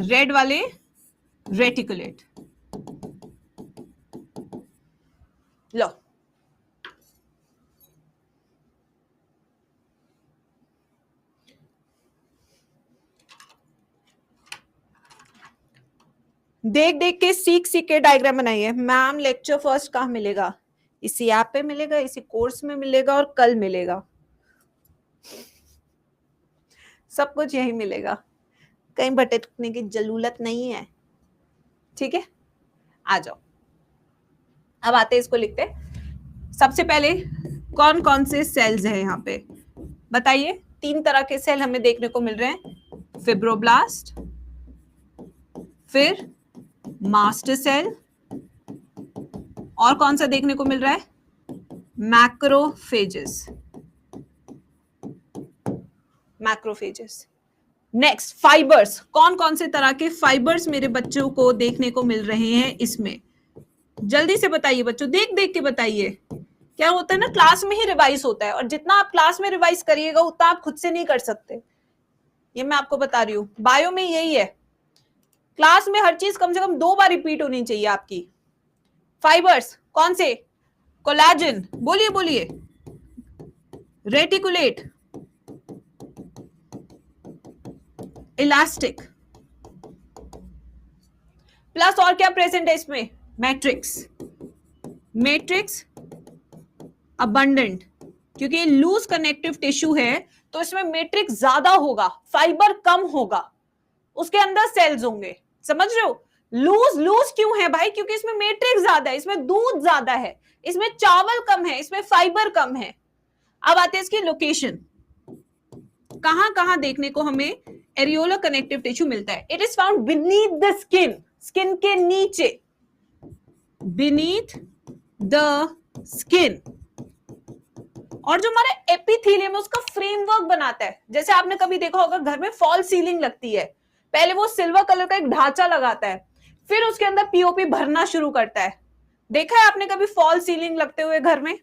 रेड वाले रेटिकुलेट। लो देख देख के सीख सीख के डायग्राम बनाइए। मैम लेक्चर फर्स्ट कहाँ मिलेगा? इसी ऐप पे मिलेगा, इसी कोर्स में मिलेगा और कल मिलेगा, सब कुछ यही मिलेगा, कहीं भटकने की जरूरत नहीं है। ठीक है, आ जाओ। अब आते इसको लिखते। सबसे पहले कौन कौन से सेल्स है यहाँ पे बताइए। 3 तरह के सेल हमें देखने को मिल रहे हैं, फिब्रोब्लास्ट, फिर मास्ट सेल, और कौन सा देखने को मिल रहा है? मैक्रोफेजेस। मैक्रोफेजेस। नेक्स्ट फाइबर्स, कौन कौन से तरह के फाइबर्स मेरे बच्चों को देखने को मिल रहे हैं इसमें? जल्दी से बताइए बच्चों, देख देख के बताइए। क्या होता है ना, क्लास में ही रिवाइज होता है, और जितना आप क्लास में रिवाइज करिएगा उतना आप खुद से नहीं कर सकते, ये मैं आपको बता रही हूँ। बायो में यही है, क्लास में हर चीज कम से कम 2 बार रिपीट होनी चाहिए आपकी। फाइबर्स कौन से? कोलाजन, बोलिए बोलिए, रेटिकुलेट, इलास्टिक, प्लस और क्या प्रेजेंट है इसमें? मैट्रिक्स। मैट्रिक्स अबंडेंट, क्योंकि लूज कनेक्टिव टिश्यू है तो इसमें मैट्रिक्स ज्यादा होगा, फाइबर कम होगा, उसके अंदर सेल्स होंगे। समझ रहे हो? लूज लूज क्यों है भाई? क्योंकि इसमें मैट्रिक्स ज्यादा है, इसमें दूध ज्यादा है, इसमें चावल कम है, इसमें फाइबर कम है। अब आते हैं इसकी लोकेशन, कहां कहां देखने को हमें एरियोला कनेक्टिव टिश्यू मिलता है? It is found beneath the skin, skin के नीचे, बीनीथ द स्किन। और जो हमारा एपिथेलियम है उसका फ्रेमवर्क बनाता है। जैसे आपने कभी देखा होगा घर में फॉल सीलिंग लगती है, पहले वो सिल्वर कलर का एक ढांचा लगाता है, फिर उसके अंदर पीओपी भरना शुरू करता है। देखा है आपने कभी फॉल सीलिंग लगते हुए घर में?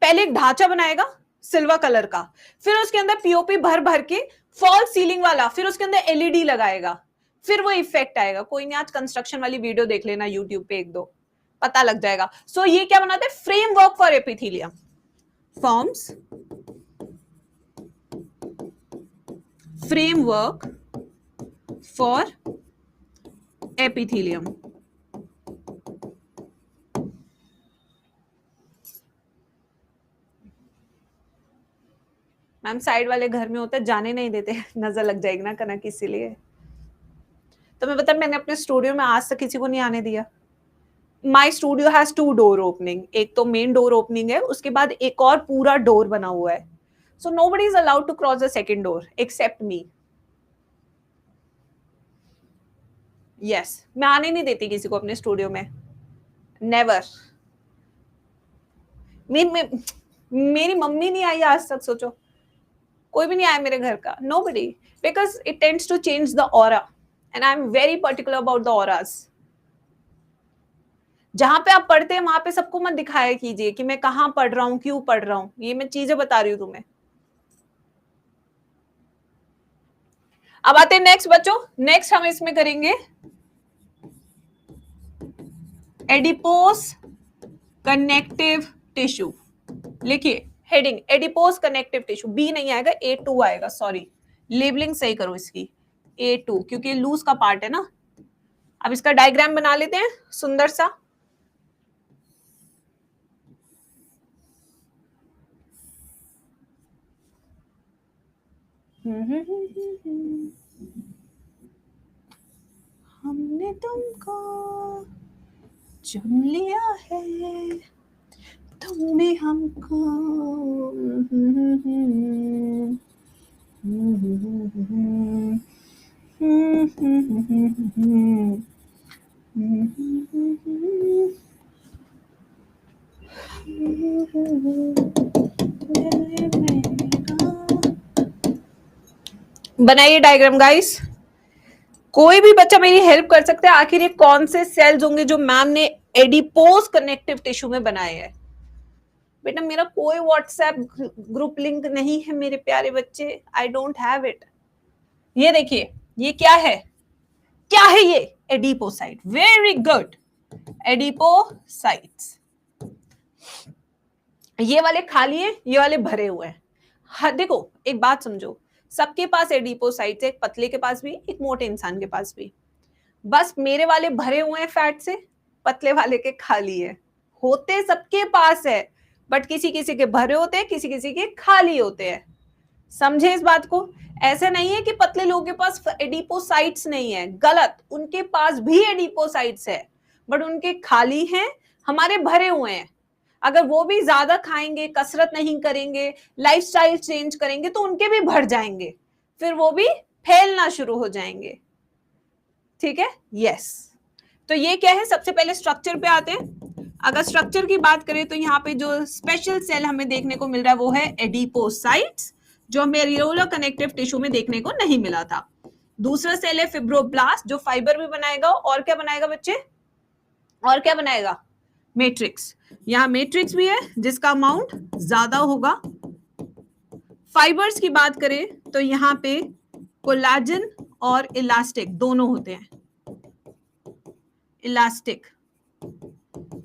पहले एक ढांचा बनाएगा सिल्वर कलर का, फिर उसके अंदर पीओपी भर भर के फॉल सीलिंग वाला, फिर उसके अंदर एलईडी लगाएगा, फिर वो इफेक्ट आएगा। कोई नहीं, आज कंस्ट्रक्शन वाली वीडियो देख लेना यूट्यूब पे, 1-2 पता लग जाएगा। सो ये क्या बनाते हैं? Framework for epithelium, forms framework for epithelium. Ma'am side वाले घर में होता है, जाने नहीं देते, नजर लग जाएगी ना कनक, इसीलिए तो मैं बता, मैंने अपने स्टूडियो में आज तक किसी को नहीं आने दिया। My studio has 2 door opening, एक तो मेन डोर ओपनिंग है, उसके बाद एक और पूरा डोर बना हुआ है। So nobody is allowed to cross the second door except me. Yes, मैं आने नहीं देती किसी को अपने स्टूडियो में, नेवर। मेरी मम्मी नहीं आई आज तक, सोचो कोई भी नहीं आया मेरे घर का, nobody, because it tends to change the aura and I'm very particular about the auras। जहां पे आप पढ़ते हैं वहां पे सबको मत दिखाया कीजिए कि मैं कहां पढ़ रहा हूं, क्यों पढ़ रहा हूं, ये मैं चीजें बता रही हूं तुम्हें। अब आते हैं नेक्स्ट बच्चों, नेक्स्ट हम इसमें करेंगे एडिपोस कनेक्टिव टिश्यू। लिखिए heading, adipose connective tissue, B नहीं आएगा, A2 आएगा, सॉरी लेबलिंग सही करो इसकी, A2, क्योंकि लूज का पार्ट है ना। अब इसका डायग्राम बना लेते हैं सुंदर सा। हमने तुमको चुन लिया है, तुमने हमको। बनाइए डायग्राम गाइस। कोई भी बच्चा मेरी हेल्प कर सकता है, आखिर ये कौन से सेल्स होंगे जो मैम ने एडिपोज कनेक्टिव टिश्यू में बनाए हैं। बेटा मेरा कोई व्हाट्सएप ग्रुप लिंक नहीं है मेरे प्यारे बच्चे, आई डोंट हैव इट। ये देखिए ये क्या है, क्या है ये? एडिपोसाइट। Very good, adipocytes. ये वाले खाली है, ये वाले भरे हुए हैं। हाँ, देखो एक बात समझो, सबके पास एडिपोसाइट्स, एक पतले के पास भी, एक मोटे इंसान के पास भी। बस मेरे वाले भरे हुए हैं फैट से, पतले वाले के खाली है। होते सबके पास है, बट किसी किसी के भरे होते हैं, किसी किसी के खाली होते हैं। समझे इस बात को? ऐसा नहीं है कि पतले लोगों के पास एडिपोसाइट्स नहीं है, गलत, उनके पास भी एडिपोसाइट्स है, बट उनके खाली हैं, हमारे भरे हुए हैं। अगर वो भी ज्यादा खाएंगे, कसरत नहीं करेंगे, लाइफस्टाइल चेंज करेंगे, तो उनके भी भर जाएंगे, फिर वो भी फैलना शुरू हो जाएंगे। ठीक है, यस। तो ये क्या है, सबसे पहले स्ट्रक्चर पे आते हैं। अगर स्ट्रक्चर की बात करें तो यहाँ पे जो स्पेशल सेल हमें देखने को मिल रहा है वो है एडिपोसाइट्स, जो हमें एरियोला कनेक्टिव टिश्यू में देखने को नहीं मिला था। दूसरा सेल है फिब्रोब्लास्ट, जो फाइबर भी बनाएगा, और क्या बनाएगा बच्चे, और क्या बनाएगा? मैट्रिक्स। यहाँ मैट्रिक्स भी है जिसका अमाउंट ज्यादा होगा। फाइबर्स की बात करें तो यहाँ पे कोलाजन और इलास्टिक दोनों होते हैं, इलास्टिक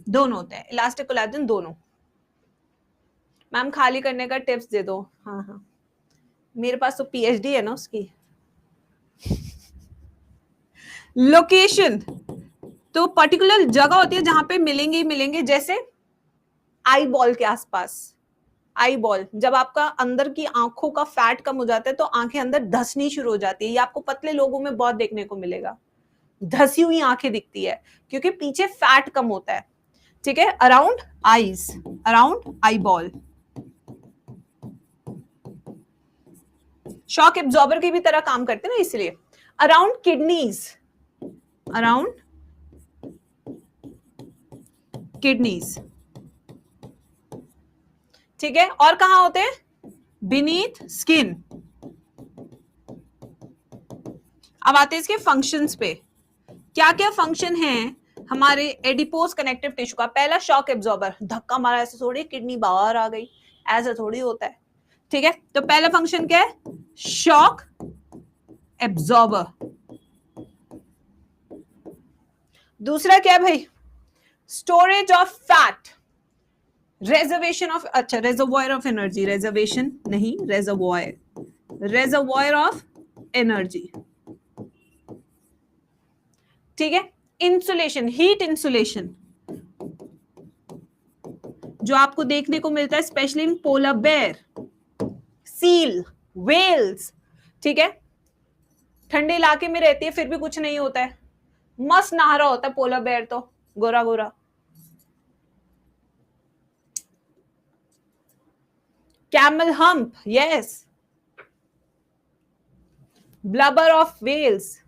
दोनों होते हैं, इलास्टिक कोलाजन दोनों। मैम खाली करने का टिप्स दे दो। हाँ हाँ, मेरे पास तो पीएचडी है ना उसकी। लोकेशन तो पर्टिकुलर जगह होती है जहां पे मिलेंगे ही मिलेंगे, जैसे आई बॉल के आसपास। आई बॉल, जब आपका अंदर की आंखों का फैट कम हो जाता है तो आंखें अंदर धसनी शुरू हो जाती है। ये आपको पतले लोगों में बहुत देखने को मिलेगा, धसी हुई आंखें दिखती है, क्योंकि पीछे फैट कम होता है। ठीक है, around eyes, around eye ball. Shock absorber की भी तरह काम करते हैं ना, इसलिए। Around kidneys, around kidneys. ठीक है, और कहां होते हैं? Beneath skin. अब आते हैं इसके फंक्शंस पे। क्या क्या फंक्शन है हमारे एडिपोज कनेक्टिव टिश्यू का? पहला, शॉक एब्जॉर्बर, धक्का मारा ऐसे थोड़ी किडनी बाहर आ गई, ऐसा थोड़ी होता है। ठीक है, तो पहला फंक्शन क्या है? Shock absorber. दूसरा क्या है भाई? Storage of fat, reservation of, अच्छा रेजर्वॉयर ऑफ एनर्जी, रेजर्वेशन नहीं, रेजर्वॉयर, रेजर्वॉयर ऑफ एनर्जी। ठीक है, इंसुलेशन, हीट इंसुलेशन, जो आपको देखने को मिलता है specially in polar bear, seal, whales. ठीक है, ठंडे इलाके में रहती है फिर भी कुछ नहीं होता है, मस्त नहा रहा होता है पोलर बेयर तो, गोरा गोरा। Camel hump, yes. Blubber of whales,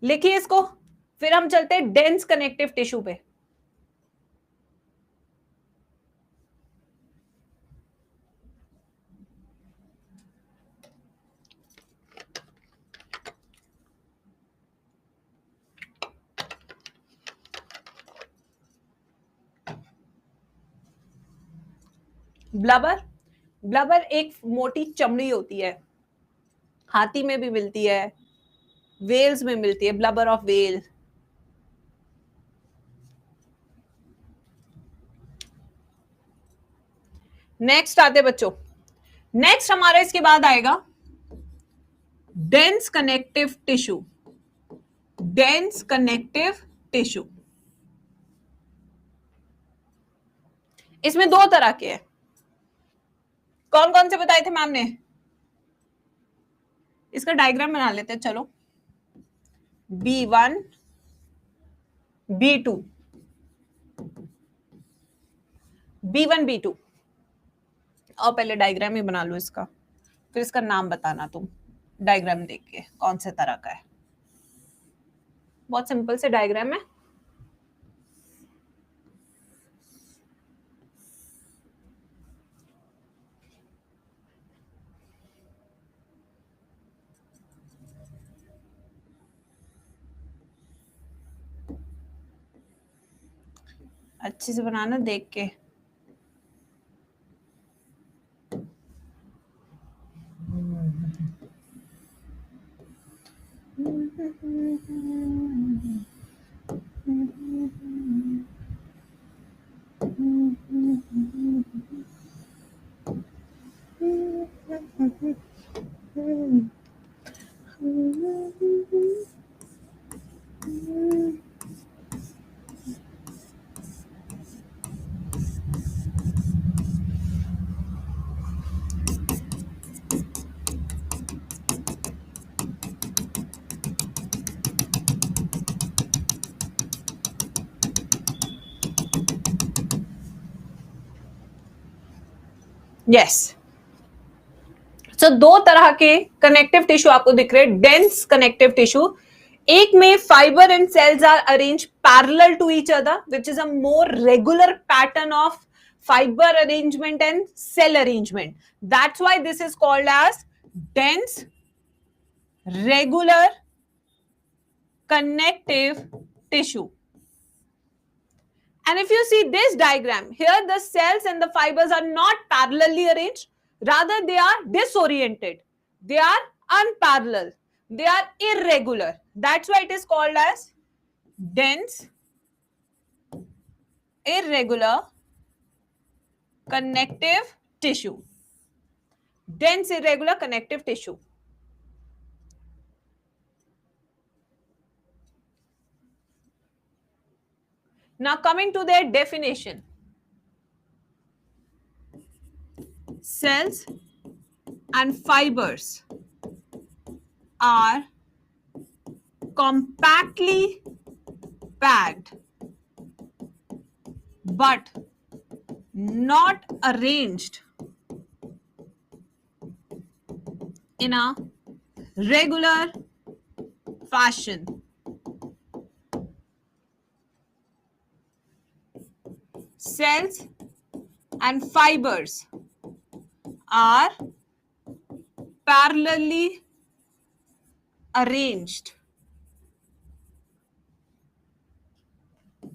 लिखिए इसको। फिर हम चलते हैं डेंस कनेक्टिव टिश्यू पे। ब्लबर, ब्लबर एक मोटी चमड़ी होती है, हाथी में भी मिलती है, वेल्स में मिलती है, ब्लबर ऑफ वेल। नेक्स्ट आते बच्चों, नेक्स्ट हमारा इसके बाद आएगा dense connective tissue, dense connective tissue. इसमें दो तरह के हैं, कौन कौन से बताए थे मैम ने? इसका डायग्राम बना लेते हैं, चलो। B1, B2, B1, B2, और पहले डायग्राम ही बना लो इसका, फिर इसका नाम बताना तुम डायग्राम देख के कौन से तरह का है। बहुत सिंपल से डायग्राम है। अच्छे से बनाना देख के। यस, सो दो तरह के कनेक्टिव टिश्यू आपको दिख रहे हैं, डेंस कनेक्टिव टिश्यू। एक में fibre and cells are arrange parallel to each other, which is a more regular pattern of fiber arrangement and cell arrangement. That's why this is called as dense regular connective tissue. And if you see this diagram, here the cells and the fibers are not parallelly arranged, rather they are disoriented, they are unparalleled, they are irregular. That's why it is called as dense irregular connective tissue. Dense irregular connective tissue. Now coming to their definition. Cells and fibers are compactly packed but not arranged in a regular fashion. Cells and fibers are parallelly arranged,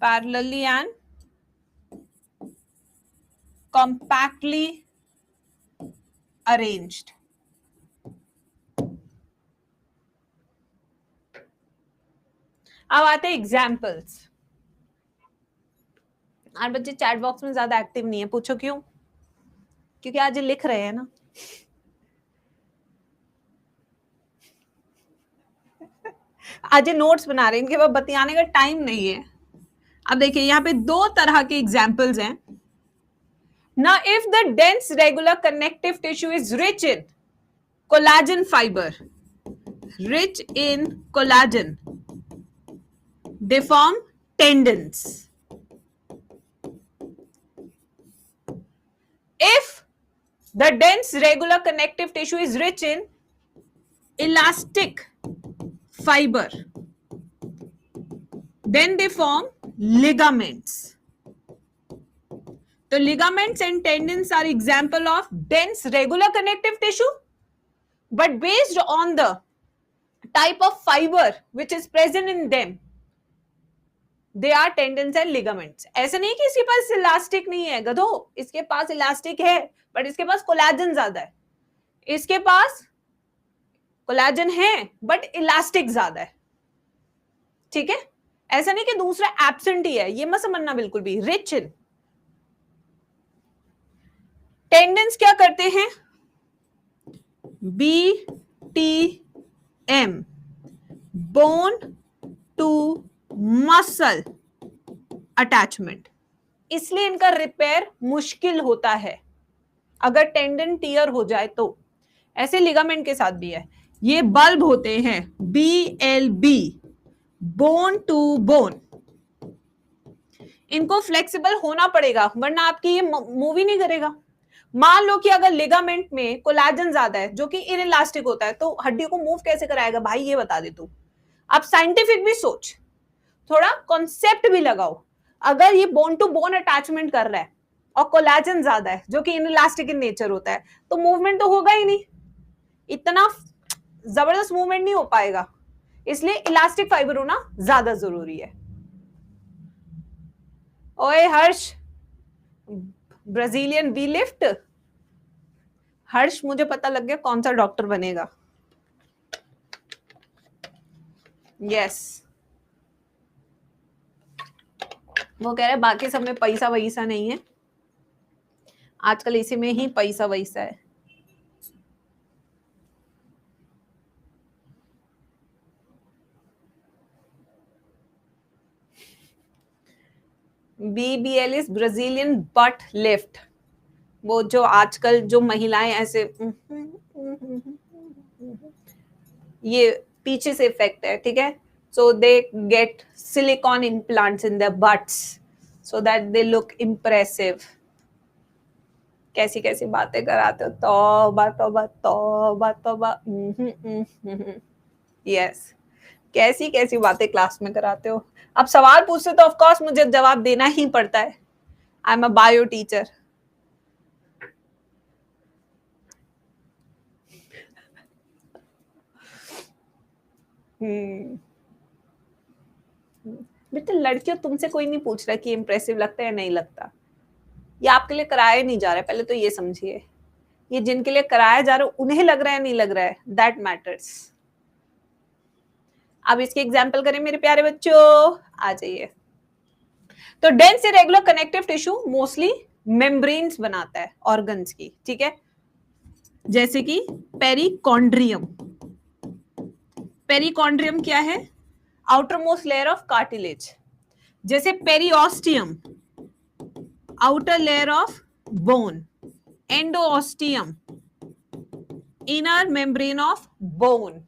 parallelly and compactly arranged. अब आते हैं examples. आज बच्चे chat box में ज्यादा active नहीं है, पूछो क्यों? क्योंकि आज ये लिख रहे हैं ना। आज ये नोट्स बना रहे हैं, इनके पास बतियाने का टाइम नहीं है। अब देखिए यहाँ पे दो तरह के एग्जाम्पल्स हैं। Now if the dense regular connective tissue is rich in collagen fiber, rich in collagen, they form tendons. If the dense regular connective tissue is rich in elastic fiber, then they form ligaments. So ligaments and tendons are example of dense regular connective tissue, but based on the type of fiber which is present in them, they are tendons and ligaments. ऐसा नहीं कि इसके पास elastic नहीं है गधो, इसके पास elastic है but इसके पास collagen ज्यादा है। इसके पास कोलाजन है बट इलास्टिक ज्यादा है, ठीक है? ऐसा नहीं कि दूसरा एब्सेंट ही है, ये मत समझना बिल्कुल भी। रिच इन टेंडेंस क्या करते हैं? BTM, bone to muscle attachment, इसलिए इनका रिपेयर मुश्किल होता है अगर टेंडन टियर हो जाए तो। ऐसे लिगामेंट के साथ भी है। ये बल्ब होते हैं BLB, बोन टू बोन, इनको फ्लेक्सिबल होना पड़ेगा वरना आपकी ये मूव ही नहीं करेगा। मान लो कि अगर लिगामेंट में कोलाजन ज्यादा है जो कि इनइलास्टिक होता है, तो हड्डी को मूव कैसे कराएगा भाई, ये बता दे तू। अब साइंटिफिक भी सोच, थोड़ा कॉन्सेप्ट भी लगाओ। अगर ये बोन टू बोन अटैचमेंट कर रहा है और कोलाजन ज्यादा है जो कि इनइलास्टिक इन नेचर होता है, तो मूवमेंट तो होगा ही नहीं, इतना जबरदस्त मूवमेंट नहीं हो पाएगा। इसलिए इलास्टिक फाइबर होना ज्यादा जरूरी है। ओए हर्ष, ब्राजीलियन वी लिफ्ट। हर्ष, मुझे पता लग गया कौन सा डॉक्टर बनेगा। यस, वो कह रहे बाकी सब में पैसा वैसा नहीं है, आजकल इसी में ही पैसा वैसा है। BBL is Brazilian but lift. वो जो आजकल जो महिलाएं ऐसे ये पीछे से इफेक्ट है, ठीक है। So they get silicone implants in their butts so that they look impressive. कैसी कैसी बातें कराते हो, तौबा तौबा तौबा तौबा। यस, कैसी कैसी बातें क्लास में कराते हो। अब सवाल पूछते तो ऑफ कोर्स मुझे जवाब देना ही पड़ता है। I am a bio teacher. बेटा लड़कियों, तुमसे कोई नहीं पूछ रहा कि इम्प्रेसिव लगता है या नहीं लगता। ये आपके लिए कराया नहीं जा रहा है, पहले तो ये समझिए। ये जिनके लिए कराया जा रहा है उन्हें लग रहा है नहीं लग रहा है, दैट मैटर्स। अब इसके एग्जाम्पल करें मेरे प्यारे बच्चों, आ जाइए। तो dense irregular connective tissue mostly membranes बनाता है ऑर्गन्स की, ठीक है। जैसे कि पेरिकॉन्ड्रियम। पेरिकॉन्ड्रियम क्या है? Outer most layer of cartilage. जैसे periosteum, outer layer of bone. Endosteum, inner membrane of bone,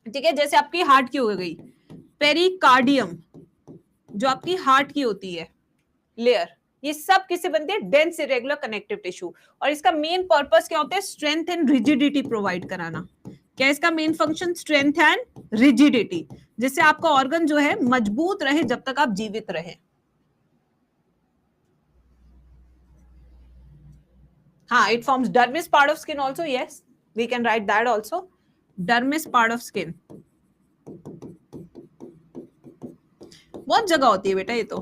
ठीक है। जैसे आपकी हार्ट की हो गई पेरिकार्डियम, जो आपकी हार्ट की होती है लेयर। ये सब किससे बनते हैं? Dense irregular connective tissue. और इसका मेन पर्पस क्या होता है? स्ट्रेंथ एंड रिजिडिटी प्रोवाइड कराना। क्या इसका main function? Strength and rigidity, जिससे आपका ऑर्गन जो है मजबूत रहे जब तक आप जीवित रहे। हाँ, it forms dermis part of skin also. Yes, we can write that also. Dermis part of skin. बहुत जगह होती है बेटा ये तो,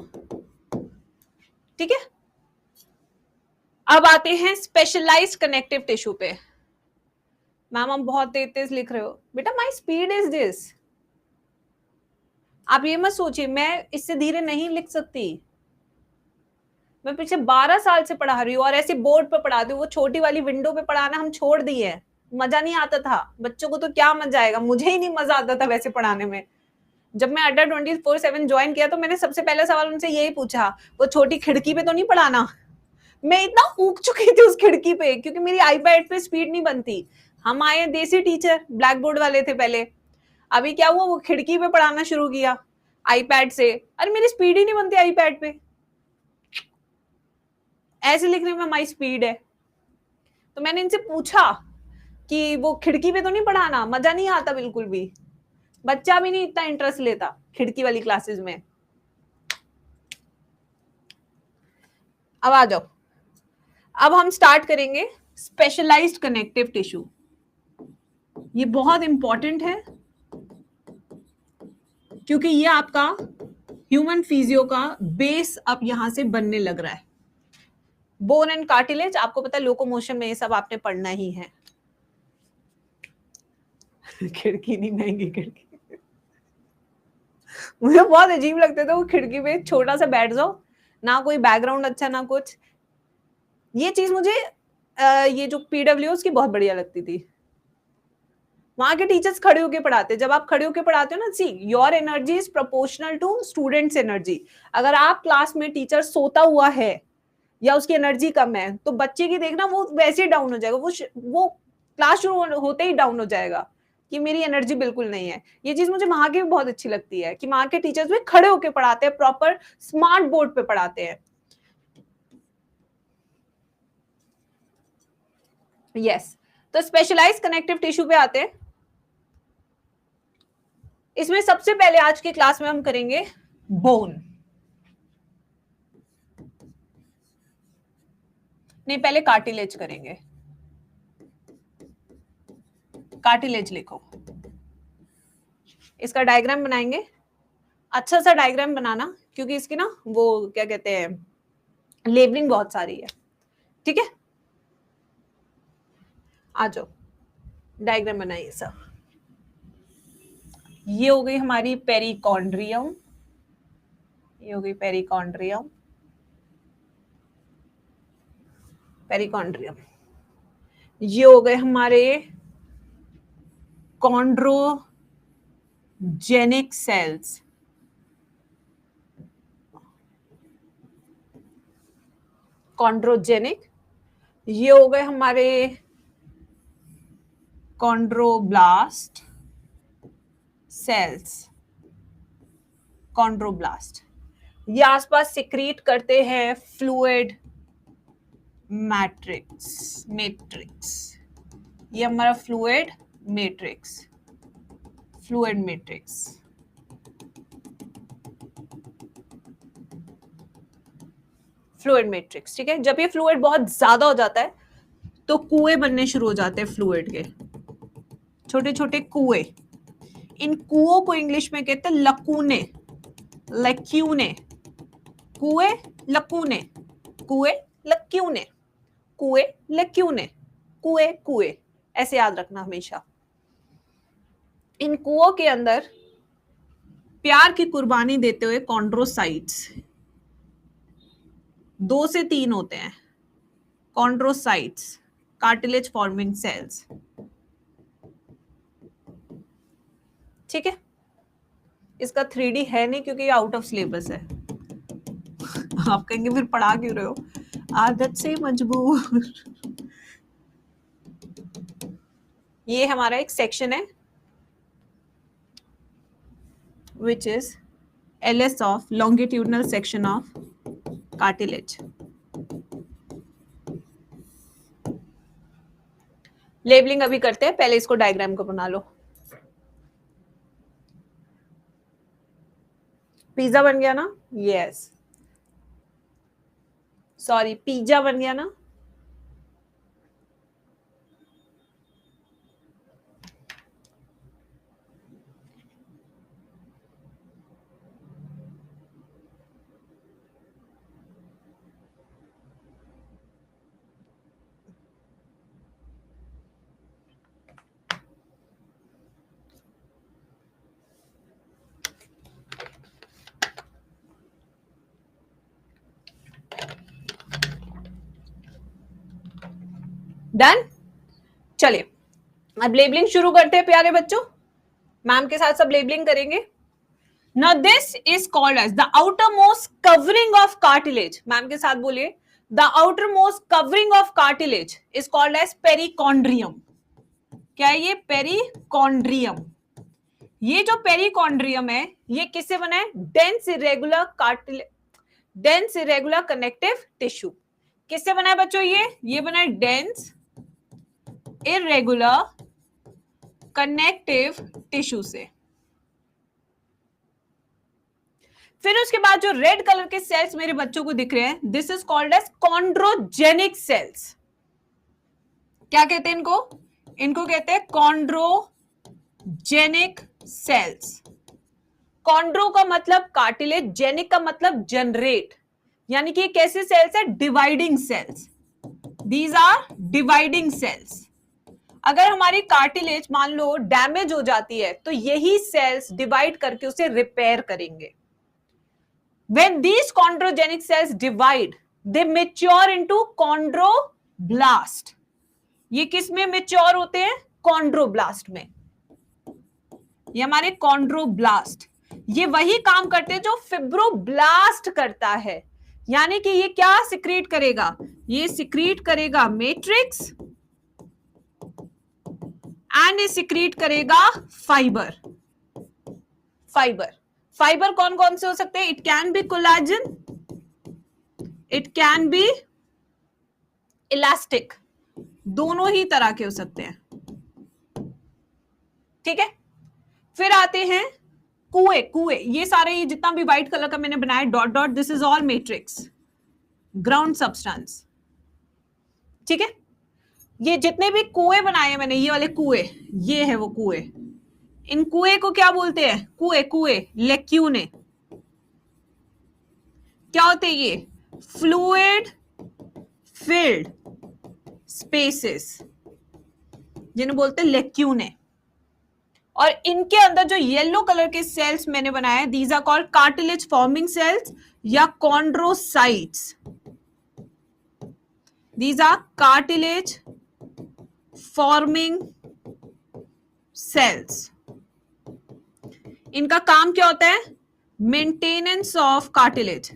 ठीक है। अब आते हैं स्पेशलाइज्ड कनेक्टिव टिश्यू पे। मैम हम बहुत तेज तेज लिख रहे हो। बेटा माई स्पीड इज दिस। आप ये मत सोचिए मैं इससे धीरे नहीं लिख सकती। मैं पिछले 12 साल से पढ़ा रही हूँ और ऐसे बोर्ड पे पढ़ाती हूँ। वो छोटी वाली विंडो पे पढ़ाना हम छोड़ दिए है, मजा नहीं आता था। बच्चों को तो क्या मजा आएगा, मुझे ही नहीं मजा आता था वैसे पढ़ाने में। जब मैं अड्डा 24/7 ज्वाइन किया तो मैंने सबसे पहला सवाल उनसे यही पूछा, वो छोटी खिड़की पे तो नहीं पढ़ाना। मैं इतना ऊक चुकी थी उस खिड़की पे, क्योंकि मेरी आईपैड पे स्पीड नहीं बनती। हम आए देसी टीचर, ब्लैक बोर्ड वाले थे पहले। अभी क्या हुआ, वो खिड़की पे पढ़ाना शुरू किया आईपैड से। अरे मेरी स्पीड ही नहीं बनती आईपैड पे, ऐसे लिखने में माई स्पीड है। तो मैंने इनसे पूछा कि वो खिड़की पे तो नहीं पढ़ाना, मजा नहीं आता बिल्कुल भी, बच्चा भी नहीं इतना इंटरेस्ट लेता खिड़की वाली क्लासेस में। अब आ जाओ, अब हम स्टार्ट करेंगे स्पेशलाइज्ड कनेक्टिव टिश्यू। ये बहुत इंपॉर्टेंट है क्योंकि ये आपका ह्यूमन फिजियो का बेस अब यहां से बनने लग रहा है। बोन एंड कार्टिलेज, आपको पता है लोकोमोशन में ये सब आपने पढ़ना ही है। खिड़की नहीं, महंगी खिड़की। मुझे बहुत अजीब लगता था वो खिड़की पे छोटा सा बैठ जाओ, ना कोई बैकग्राउंड अच्छा ना कुछ। ये चीज मुझे ये जो पीडब्ल्यू की बहुत बढ़िया लगती थी। वहां के टीचर्स खड़े होके पढ़ाते। जब आप खड़े होके पढ़ाते हो ना, see your energy is proportional to students energy. अगर आप क्लास में टीचर सोता हुआ है या उसकी एनर्जी कम है तो बच्चे की देखना वो वैसे ही डाउन हो जाएगा। वो क्लास शुरू होते ही डाउन हो जाएगा कि मेरी एनर्जी बिल्कुल नहीं है। ये चीज मुझे वहां की भी बहुत अच्छी लगती है कि वहां के टीचर्स भी खड़े होके पढ़ाते हैं, प्रॉपर स्मार्ट बोर्ड पे पढ़ाते हैं। यस, तो स्पेशलाइज कनेक्टिव टिश्यू पे आते हैं। इसमें सबसे पहले आज की क्लास में हम करेंगे बोन। नहीं, पहले कार्टिलेज करेंगे। कार्टिलेज लिखो, इसका डायग्राम बनाएंगे। अच्छा सा डायग्राम बनाना क्योंकि इसकी ना वो क्या कहते हैं लेबलिंग बहुत सारी है। ठीक है, आ जाओ डायग्राम बनाइए सब। ये हो गई हमारी पेरिकॉन्ड्रियम, ये हो गई पेरिकॉन्ड्रियम, पेरिकॉन्ड्रियम। ये हो गए हमारे कॉन्ड्रोजेनिक सेल्स, कॉन्ड्रोजेनिक। ये हो गए हमारे कॉन्ड्रोब्लास्ट सेल्स, कॉन्ड्रोब्लास्ट। ये आसपास सिक्रीट करते हैं फ्लूइड मैट्रिक्स, ये हमारा fluid matrix, fluid matrix. Fluid matrix, ठीक है। जब ये फ्लूइड बहुत ज्यादा हो जाता है तो कुएं बनने शुरू हो जाते हैं फ्लूइड के, छोटे छोटे कुएं। इन कुओं को इंग्लिश में कहते हैं लकूने, लक्यूने, कुएं लकूने, कुएं लक्यूने, कुएं लक्यूने, कुएं कुएं, ऐसे याद रखना हमेशा। इन कुओं के अंदर प्यार की कुर्बानी देते हुए कॉन्ड्रोसाइट्स 2 से 3 होते हैं, कॉन्ड्रोसाइट्स, कार्टिलेज फॉर्मिंग सेल्स। ठीक है, इसका 3D है नहीं क्योंकि ये आउट ऑफ सिलेबस है। आप कहेंगे फिर पढ़ा क्यों रहे हो, आदत से मजबूर। ये हमारा एक सेक्शन है which is LS of longitudinal section of cartilage. Labelling अभी करते हैं, पहले इसको डायग्राम को बना लो। पिज्जा बन गया ना, यस, सॉरी पिज्जा बन गया ना। डन, चलिए अब लेबलिंग शुरू करते हैं प्यारे बच्चों। मैम के साथ सब लेबलिंग करेंगे। Now this is called as the outermost covering of cartilage. Ma'am के साथ बोलिए, the outermost covering of cartilage is called as perichondrium. क्या है ये? पेरिकॉन्ड्रियम। ये जो पेरिकॉन्ड्रियम है ये किससे बना है? Dense irregular cartilage, dense irregular connective tissue. किससे बना है बच्चों? ये बना है डेंस इरेगुलर कनेक्टिव टिश्यू से। फिर उसके बाद जो रेड कलर के सेल्स मेरे बच्चों को दिख रहे हैं, this is called as chondrogenic cells. क्या कहते हैं इनको? इनको कहते हैं कॉन्ड्रोजेनिक सेल्स। कॉन्ड्रो का मतलब कार्टिलेज, जेनिक का मतलब जनरेट, यानी कि कैसे सेल्स है? Dividing cells. These are dividing cells. अगर हमारी कार्टिलेज मान लो डैमेज हो जाती है तो यही सेल्स डिवाइड करके उसे रिपेयर करेंगे। When these chondrogenic cells divide, they mature into chondroblast. ये किस में मेच्योर होते हैं? कॉन्ड्रोब्लास्ट में। ये हमारे कॉन्ड्रोब्लास्ट, ये वही काम करते हैं जो फिब्रोब्लास्ट करता है। यानी कि ये क्या सिक्रीट करेगा? ये सिक्रीट करेगा मैट्रिक्स एंड ये सिक्रीट करेगा फाइबर। फाइबर कौन कौन से हो सकते हैं? It can be collagen, it can be elastic, दोनों ही तरह के हो सकते हैं। ठीक है, फिर आते हैं कुएं। ये सारे, ये जितना भी व्हाइट कलर का मैंने बनाया dot dot, this is all matrix, ground substance. ठीक है, ये जितने भी कुएं बनाए मैंने, ये वाले कुएं, ये है वो कुएं। इन कुएं को क्या बोलते हैं? कुएं लेक्यूने। क्या होते हैं ये? फ्लूइड फिल्ड स्पेसेस, जिन्हें बोलते हैं लेक्यूने। और इनके अंदर जो येलो कलर के सेल्स मैंने बनाए, these are called cartilage forming cells या chondrocytes. These are cartilage forming cells. इनका काम क्या होता है? मेंटेनेंस ऑफ कार्टिलेज,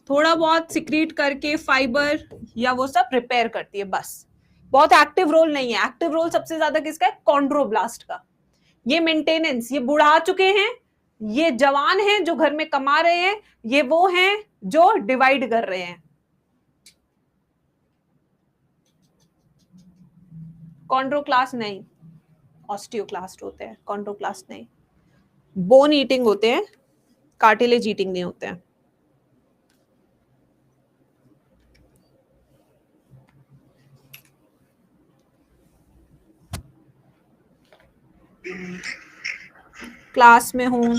थोड़ा बहुत सिक्रीट करके फाइबर या वो सब रिपेयर करती है, बस। बहुत एक्टिव रोल नहीं है। एक्टिव रोल सबसे ज्यादा किसका है? कॉन्ड्रोब्लास्ट का। ये मेंटेनेंस, ये बुढ़ा चुके हैं, ये जवान हैं जो घर में कमा रहे हैं, ये वो हैं जो डिवाइड कर रहे हैं। कॉन्ड्रोक्लास्ट नहीं, ऑस्टियोक्लास्ट होते हैं, कॉन्ड्रोक्लास्ट नहीं। बोन ईटिंग होते हैं, कार्टिलेज ईटिंग नहीं होते हैं। क्लास में हूँ,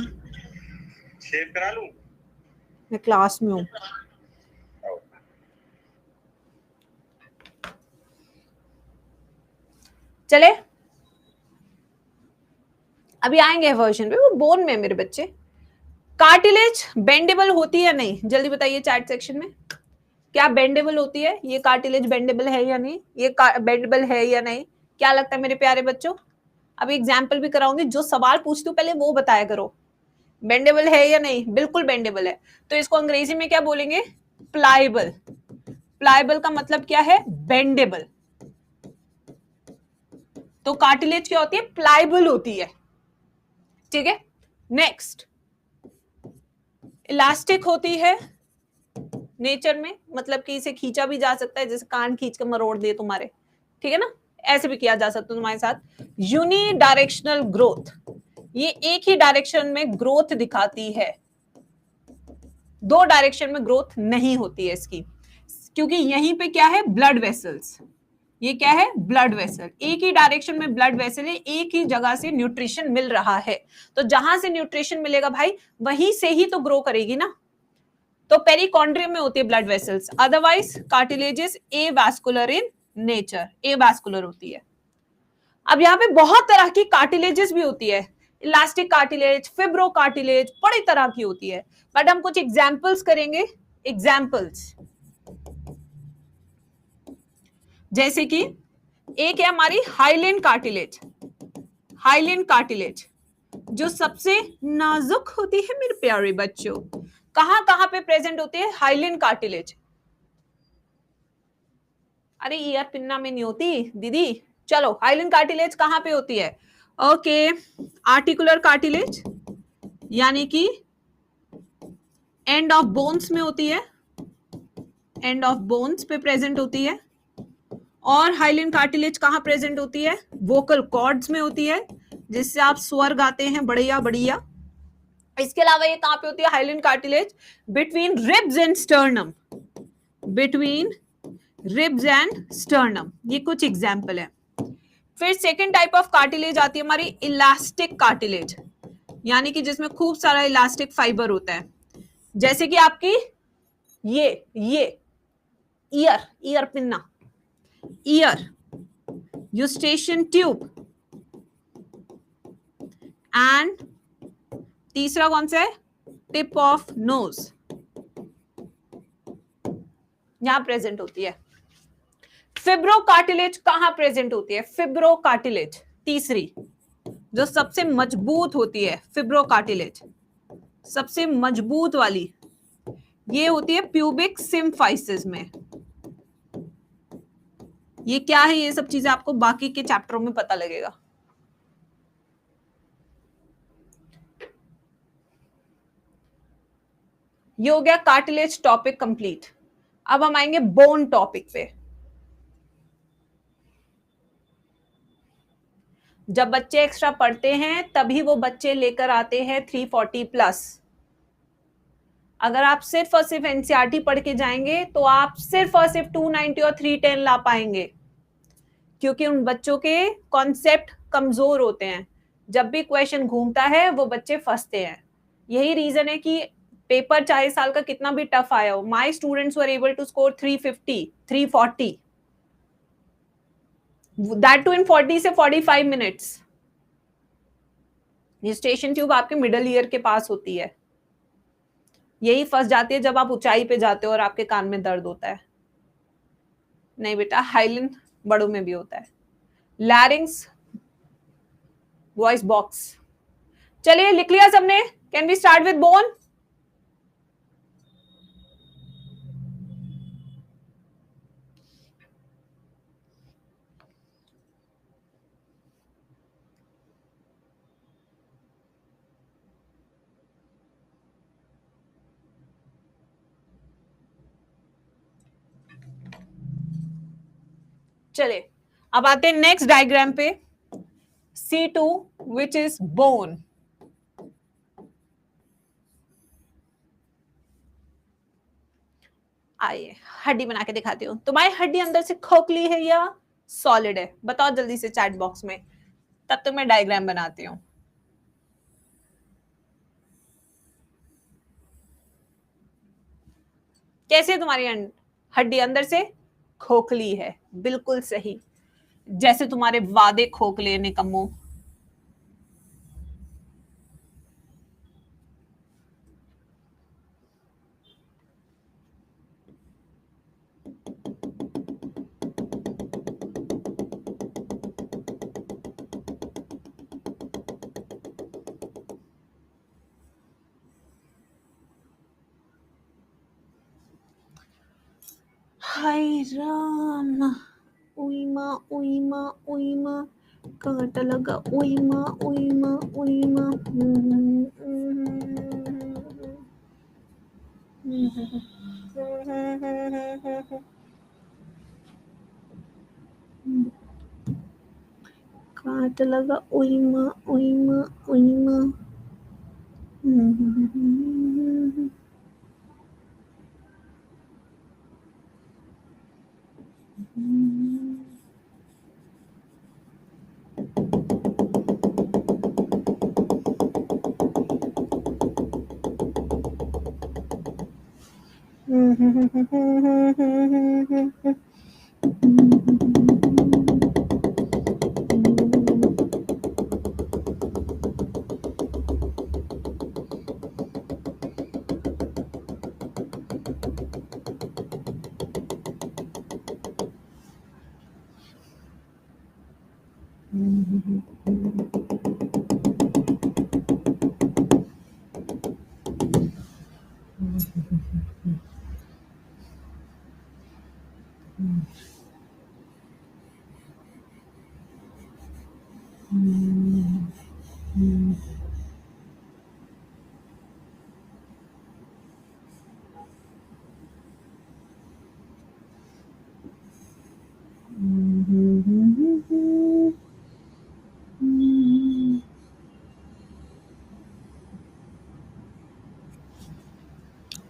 शेव करा लूं? मैं क्लास में हूँ। चले, अभी आएंगे वर्जन पे। वो बोन में मेरे बच्चे। कार्टिलेज बेंडेबल होती है या नहीं? जल्दी बताइए चैट सेक्शन में, क्या बेंडेबल होती है? ये कार्टिलेज बेंडेबल है या नहीं? ये बेंडेबल है या नहीं? क्या लगता है मेरे प्यारे बच्चों? अभी एग्जाम्पल भी कराऊंगी, जो सवाल पूछती हूँ पहले वो बताया करो। बेंडेबल है या नहीं? बिल्कुल बेंडेबल है। तो इसको अंग्रेजी में क्या बोलेंगे? प्लाइबल। प्लाइबल का मतलब क्या है? बेंडेबल। तो कार्टिलेज क्या होती है? प्लाइबल होती है। ठीक है, नेक्स्ट, इलास्टिक होती है नेचर में, मतलब कि इसे खींचा भी जा सकता है, जैसे कान खींच कर मरोड़ दिए तुम्हारे, ठीक है ना, ऐसे भी किया जा सकता है तुम्हारे साथ। यूनी डायरेक्शनल ग्रोथ, ये एक ही डायरेक्शन में ग्रोथ दिखाती है, दो डायरेक्शन में ग्रोथ नहीं होती है इसकी, क्योंकि यहीं पे क्या है? Blood vessels. ये क्या है? Blood vessel. एक ही डायरेक्शन में ब्लड वेसल है, एक ही जगह से न्यूट्रिशन मिल रहा है, तो जहां से न्यूट्रिशन मिलेगा भाई वहीं से ही तो ग्रो करेगी ना। तो पेरिकॉन्ड्रियम में होती है blood vessels, otherwise cartilages A vascular in nature, A vascular होती है। अब यहाँ पे बहुत तरह की कार्टिलेजेस भी होती है, इलास्टिक कार्टिलेज, फिब्रो कार्टिलेज, बड़ी तरह की होती है, बट हम कुछ एग्जाम्पल्स करेंगे। एग्जाम्पल्स जैसे कि एक है हमारी हाइलिन कार्टिलेज। हाइलिन कार्टिलेज जो सबसे नाजुक होती है मेरे प्यारे बच्चों। कहां पे प्रेजेंट होती है हाइलिन कार्टिलेज? अरे ईयर पिन्ना में नहीं होती दीदी। चलो, हाइलिन कार्टिलेज कहां पे होती है? ओके, आर्टिकुलर कार्टिलेज यानी कि एंड ऑफ बोन्स में होती है, एंड ऑफ बोन्स पे प्रेजेंट होती है। और हाइलिन कार्टिलेज कहां प्रेजेंट होती है? वोकल कॉर्ड्स में होती है, जिससे आप स्वर गाते हैं बढ़िया बढ़िया। इसके अलावा ये कहां पे होती है hyaline cartilage? Between ribs and sternum, between ribs and sternum. ये कुछ एग्जाम्पल है। फिर सेकेंड टाइप ऑफ कार्टिलेज आती है हमारी इलास्टिक कार्टिलेज, यानी कि जिसमें खूब सारा इलास्टिक फाइबर होता है, जैसे कि आपकी ये year, ear pinna, year, Eustachian tube, and तीसरा कौन सा है? टिप ऑफ नोज, यहां प्रेजेंट होती है। फिब्रो कार्टिलेज कहां प्रेजेंट होती है? फिब्रो कार्टिलेज तीसरी, जो सबसे मजबूत होती है, फिब्रो कार्टिलेज सबसे मजबूत वाली, ये होती है प्यूबिक सिम्फाइसिस में। ये क्या है? ये सब चीजें आपको बाकी के चैप्टरों में पता लगेगा। ये हो गया कार्टिलेज टॉपिक कंप्लीट। अब हम आएंगे बोन टॉपिक पे। जब बच्चे एक्स्ट्रा पढ़ते हैं तभी वो बच्चे लेकर आते हैं 340 प्लस। अगर आप सिर्फ और सिर्फ एनसीईआरटी पढ़ के जाएंगे तो आप सिर्फ और सिर्फ 290 और 310 ला पाएंगे, क्योंकि उन बच्चों के कॉन्सेप्ट कमजोर होते हैं। जब भी क्वेश्चन घूमता है वो बच्चे फंसते हैं। यही रीजन है कि पेपर चाहे साल का कितना भी टफ आया हो, my students were able to score 350, 340, that too in 40 से 45 मिनट्स। ये स्टेशन ट्यूब आपके मिडल ईयर के पास होती है, यही फंस जाती है जब आप ऊंचाई पे जाते हो और आपके कान में दर्द होता है। नहीं बेटा, हाइलिन बड़ों में भी होता है। Larynx, voice box. चलिए लिख लिया सबने, can we start with bone? चले अब आते हैं नेक्स्ट डायग्राम पे, C2 which is bone। आइए हड्डी बना के दिखाती हूँ। तुम्हारी हड्डी अंदर से खोखली है या सॉलिड है? बताओ जल्दी से चैट बॉक्स में, तब तक मैं डायग्राम बनाती हूँ। कैसे तुम्हारी हड्डी अंदर से खोखली है? बिल्कुल सही, जैसे तुम्हारे वादे खोखले निकम्मो। हाय राम, उइमा उइमा उइमा, कांटा लगा उइमा उइमा उइमा। कांटा लगा उइमा उइमा उइमा।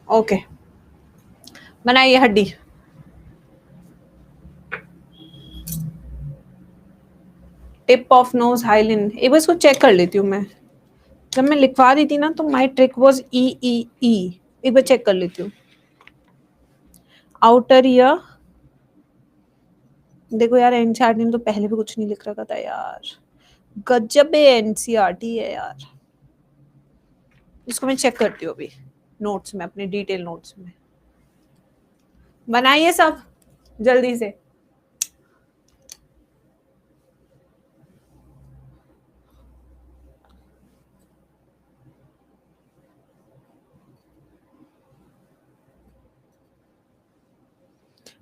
ओके, बनाइए हड्डी। टिप ऑफ नोज हाइलिन, एक बार इसको चेक कर लेती हूँ मैं। जब मैं लिखवा रही थी ना तो माई ट्रिक वॉज ई ई ई। एक बार चेक कर लेती हूँ। आउटर ईयर, देखो यार एनसीईआरटी में तो पहले भी कुछ नहीं लिख रखा था यार, गजब एनसीईआरटी है यार। इसको मैं चेक करती हूँ अभी नोट्स में, अपने डिटेल नोट्स में। बनाइए सब जल्दी से।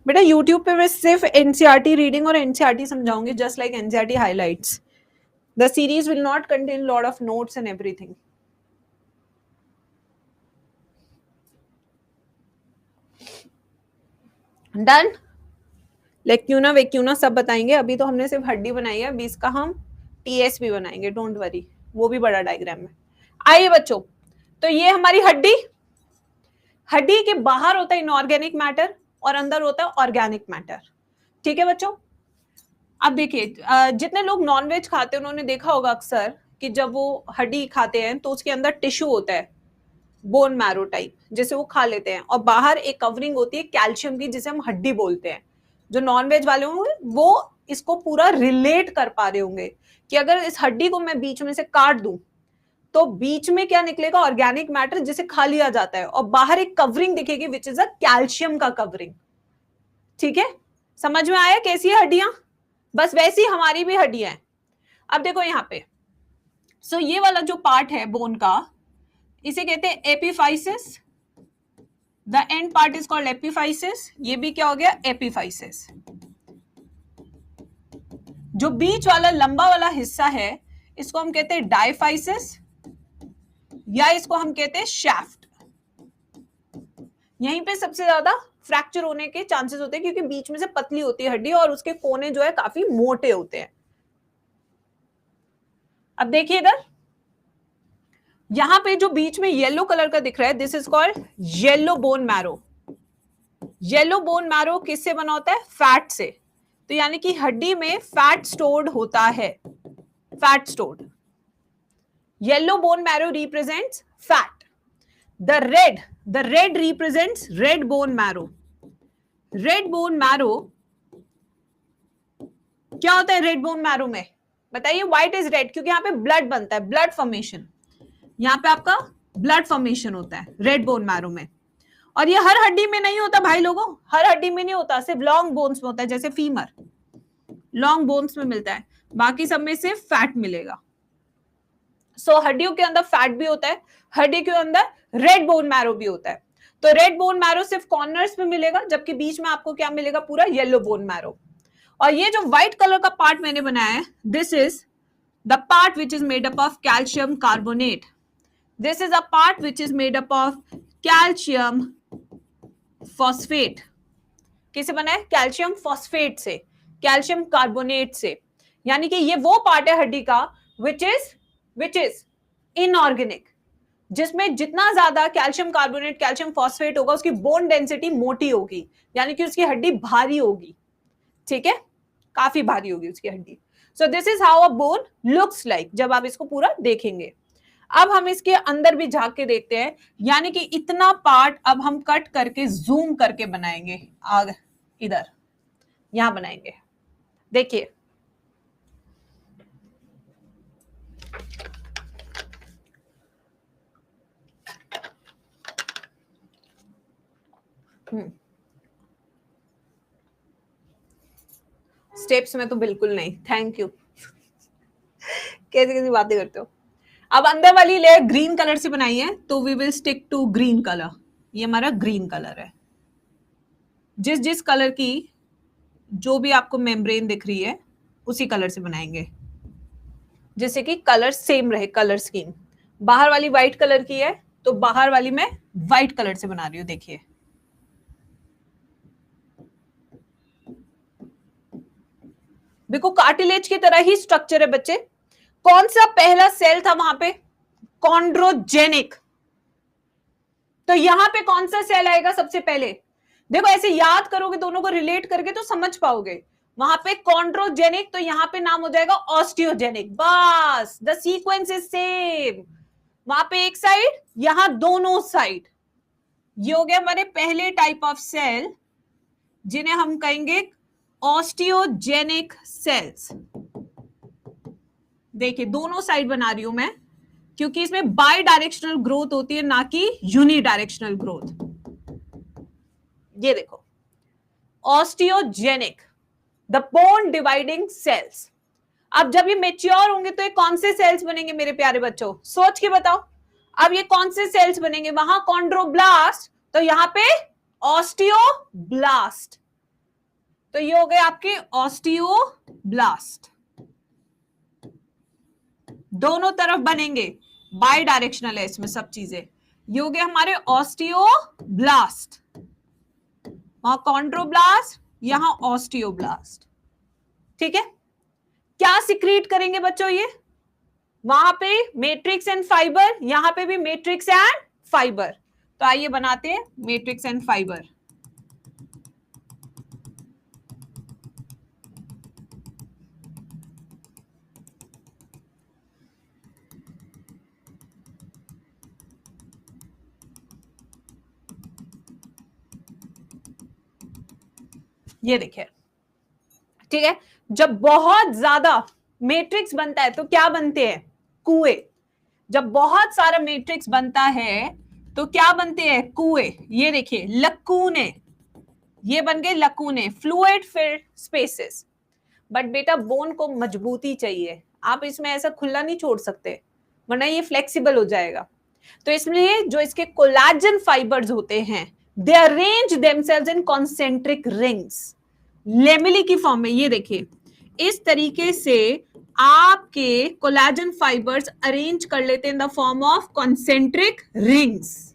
बेटा यूट्यूब पे मैं सिर्फ एनसीईआरटी रीडिंग और एनसीईआरटी समझाऊंगी, just like NCERT highlights. The series will not contain lot of notes and everything. Done. Lacuna वेक्यूना सब बताएंगे, अभी तो हमने सिर्फ हड्डी बनाई है, अभी इसका हम टीएस भी बनाएंगे, डोंट वरी, वो भी बड़ा डायग्राम है। आइए बच्चों, तो ये हमारी हड्डी, हड्डी के बाहर होता है इनऑर्गेनिक मैटर और अंदर होता है ऑर्गेनिक मैटर। ठीक है बच्चों? अब देखिए, जितने लोग नॉनवेज खाते हैं उन्होंने देखा होगा अक्सर कि जब वो हड्डी खाते हैं तो उसके अंदर टिश्यू होता है, बोन मैरो टाइप, जैसे वो खा लेते हैं, और बाहर एक कवरिंग होती है कैल्शियम की जिसे हम हड्डी बोलते हैं। जो नॉनवेज वाले होंगे वो इसको पूरा रिलेट कर पा रहे होंगे कि अगर इस हड्डी को मैं बीच में से काट दूं तो बीच में क्या निकलेगा, ऑर्गेनिक मैटर जिसे खा लिया जाता है, और बाहर एक कवरिंग दिखेगी विच इज अ कैल्शियम का कवरिंग। ठीक है, समझ में आया कैसी है हड्डियां? बस वैसी हमारी भी हड्डियां हैं। अब देखो यहां पे, सो ये वाला जो पार्ट है बोन का, इसे कहते हैं epiphysis. The end part is called epiphysis. ये भी क्या हो गया, एपिफाइसिस। जो बीच वाला लंबा वाला हिस्सा है इसको हम कहते हैं डायफाइसिस, या इसको हम कहते हैं शैफ्ट। यहीं पे सबसे ज्यादा फ्रैक्चर होने के चांसेस होते हैं क्योंकि बीच में से पतली होती है हड्डी और उसके कोने जो है काफी मोटे होते हैं। अब देखिए इधर, यहां पे जो बीच में येलो कलर का दिख रहा है, this is called yellow bone marrow. Yellow bone marrow किससे बना होता है, फैट से। तो यानी कि हड्डी में फैट स्टोर्ड होता है, fat stored. Yellow bone marrow represents fat. The red represents red bone marrow. Red bone marrow क्या होता है रेड बोन मैरो में, बताइए। व्हाइट इज रेड क्योंकि यहाँ पे ब्लड बनता है, ब्लड फॉर्मेशन, यहाँ पे आपका ब्लड फॉर्मेशन होता है रेड बोन मैरो में। और ये हर हड्डी में नहीं होता भाई लोगों, हर हड्डी में नहीं होता, सिर्फ लॉन्ग बोन्स में होता है, जैसे फीमर लॉन्ग बोन्स में मिलता है, बाकी सब में सिर्फ फैट मिलेगा। सो हड्डियों के अंदर फैट भी होता है, हड्डी के अंदर रेड बोन मैरो भी होता है। तो रेड बोन मैरो सिर्फ कॉर्नर्स में मिलेगा, जबकि बीच में आपको क्या मिलेगा, पूरा येलो बोन मैरो। और ये जो व्हाइट कलर का पार्ट मैंने बनाया है, this is the part which is made up of calcium carbonate. This is a part which is made up of calcium phosphate. किसे बना है, कैल्शियम फॉस्फेट से, कैल्शियम कार्बोनेट से। यानी कि ये वो पार्ट है हड्डी का विच इज इनऑर्गेनिक, जिसमें जितना ज्यादा कैल्शियम कार्बोनेट कैल्शियम फॉस्फेट होगा उसकी बोन डेंसिटी मोटी होगी, यानी कि उसकी हड्डी भारी होगी। ठीक है, काफी भारी होगी उसकी हड्डी। So this is how a bone looks like, जब आप इसको पूरा देखेंगे। अब हम इसके अंदर भी झांक के देखते हैं, यानी कि इतना पार्ट अब हम कट करके जूम करके बनाएंगे। आगे इधर यहां बनाएंगे, देखिए। स्टेप्स में तो बिल्कुल नहीं, थैंक यू। कैसी कैसी बातें करते हो। अब अंदर वाली लेयर ग्रीन कलर से बनाई है, तो we will stick to green colour. ये हमारा ग्रीन कलर है। जिस जिस कलर की जो भी आपको मेम्ब्रेन दिख रही है उसी कलर से बनाएंगे, जैसे कि कलर सेम रहे, कलर स्कीम। बाहर वाली व्हाइट कलर की है तो बाहर वाली मैं व्हाइट कलर से बना रही हूं, देखिए। देखो कार्टिलेज की तरह ही स्ट्रक्चर है बच्चे। कौन सा पहला सेल था वहां पे, कॉन्ड्रोजेनिक। तो यहां पे कौन सा सेल आएगा सबसे पहले, देखो ऐसे याद करोगे दोनों को रिलेट करके तो समझ पाओगे। वहां पे कॉन्ड्रोजेनिक, तो यहां पे नाम हो जाएगा ऑस्टियोजेनिक। बस द सीक्वेंस इज सेम। वहां पे एक साइड, यहां दोनों साइड। ये हो गया हमारे पहले टाइप ऑफ सेल, जिन्हें हम कहेंगे ऑस्टियोजेनिक सेल्स। देखिए दोनों साइड बना रही हूं मैं, क्योंकि इसमें बाई डायरेक्शनल ग्रोथ होती है, ना कि यूनि डायरेक्शनल ग्रोथ। ये देखो osteogenic, the bone dividing sales. अब जब ये मेच्योर होंगे तो ये कौन से सेल्स बनेंगे मेरे प्यारे बच्चों, सोच के बताओ। अब ये कौन से सेल्स बनेंगे, वहां कॉन्ड्रोब्लास्ट, तो यहां पे ऑस्टियोब्लास्ट। तो ये हो गए आपके ऑस्टियोब्लास्ट, दोनों तरफ बनेंगे, बाई डायरेक्शनल है इसमें सब चीजें। ये हो गए हमारे ऑस्टियोब्लास्ट, वहां कॉन्ड्रोब्लास्ट, यहां ऑस्टियोब्लास्ट। ठीक है, क्या सिक्रीट करेंगे बच्चों ये, वहां पे मैट्रिक्स एंड फाइबर, यहां पे भी मैट्रिक्स एंड फाइबर। तो आइए बनाते हैं मैट्रिक्स एंड फाइबर। ये देखिए, ठीक है। जब बहुत ज्यादा मैट्रिक्स बनता है तो क्या बनते हैं? कुएं। जब बहुत सारा मैट्रिक्स बनता है तो क्या बनते हैं? कुएं। ये देखिए लकूने, ये बन गए लकूने, फ्लूइड फिल स्पेसेस। बट बेटा बोन को मजबूती चाहिए, आप इसमें ऐसा खुला नहीं छोड़ सकते वरना ये फ्लेक्सिबल हो जाएगा। तो इसलिए जो इसके कोलाजन फाइबर्स होते हैं they arrange themselves in concentric rings, lamellae की फॉर्म में। ये देखिए इस तरीके से आपके कोलाजन फाइबर्स अरेंज कर लेते हैं in the form of concentric rings,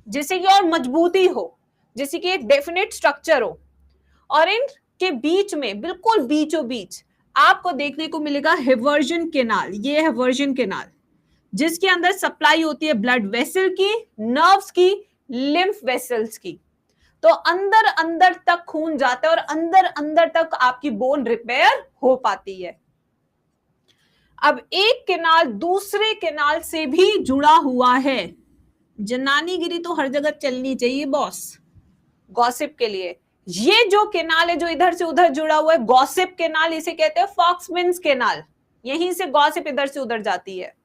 जिससे कि और मजबूती हो, जिससे कि एक डेफिनेट स्ट्रक्चर हो। और इनके बीच में बिल्कुल बीचों बीच आपको देखने को मिलेगा हेवर्जन केनाल। ये हेवर्जन केनाल जिसके अंदर सप्लाई होती है ब्लड वेसल की, नर्व्स की, लिम्फ वेसल्स की। तो अंदर अंदर तक खून जाता है और अंदर अंदर तक आपकी बोन रिपेयर हो पाती है। अब एक केनाल दूसरे केनाल से भी जुड़ा हुआ है। जनानीगिरी तो हर जगह चलनी चाहिए बॉस, गॉसिप के लिए। ये जो केनाल है जो इधर से उधर जुड़ा हुआ है, गॉसिप केनाल इसे कहते हैं, फॉक्समैन्स केनाल। यहीं से गॉसिप इधर से उधर जाती है।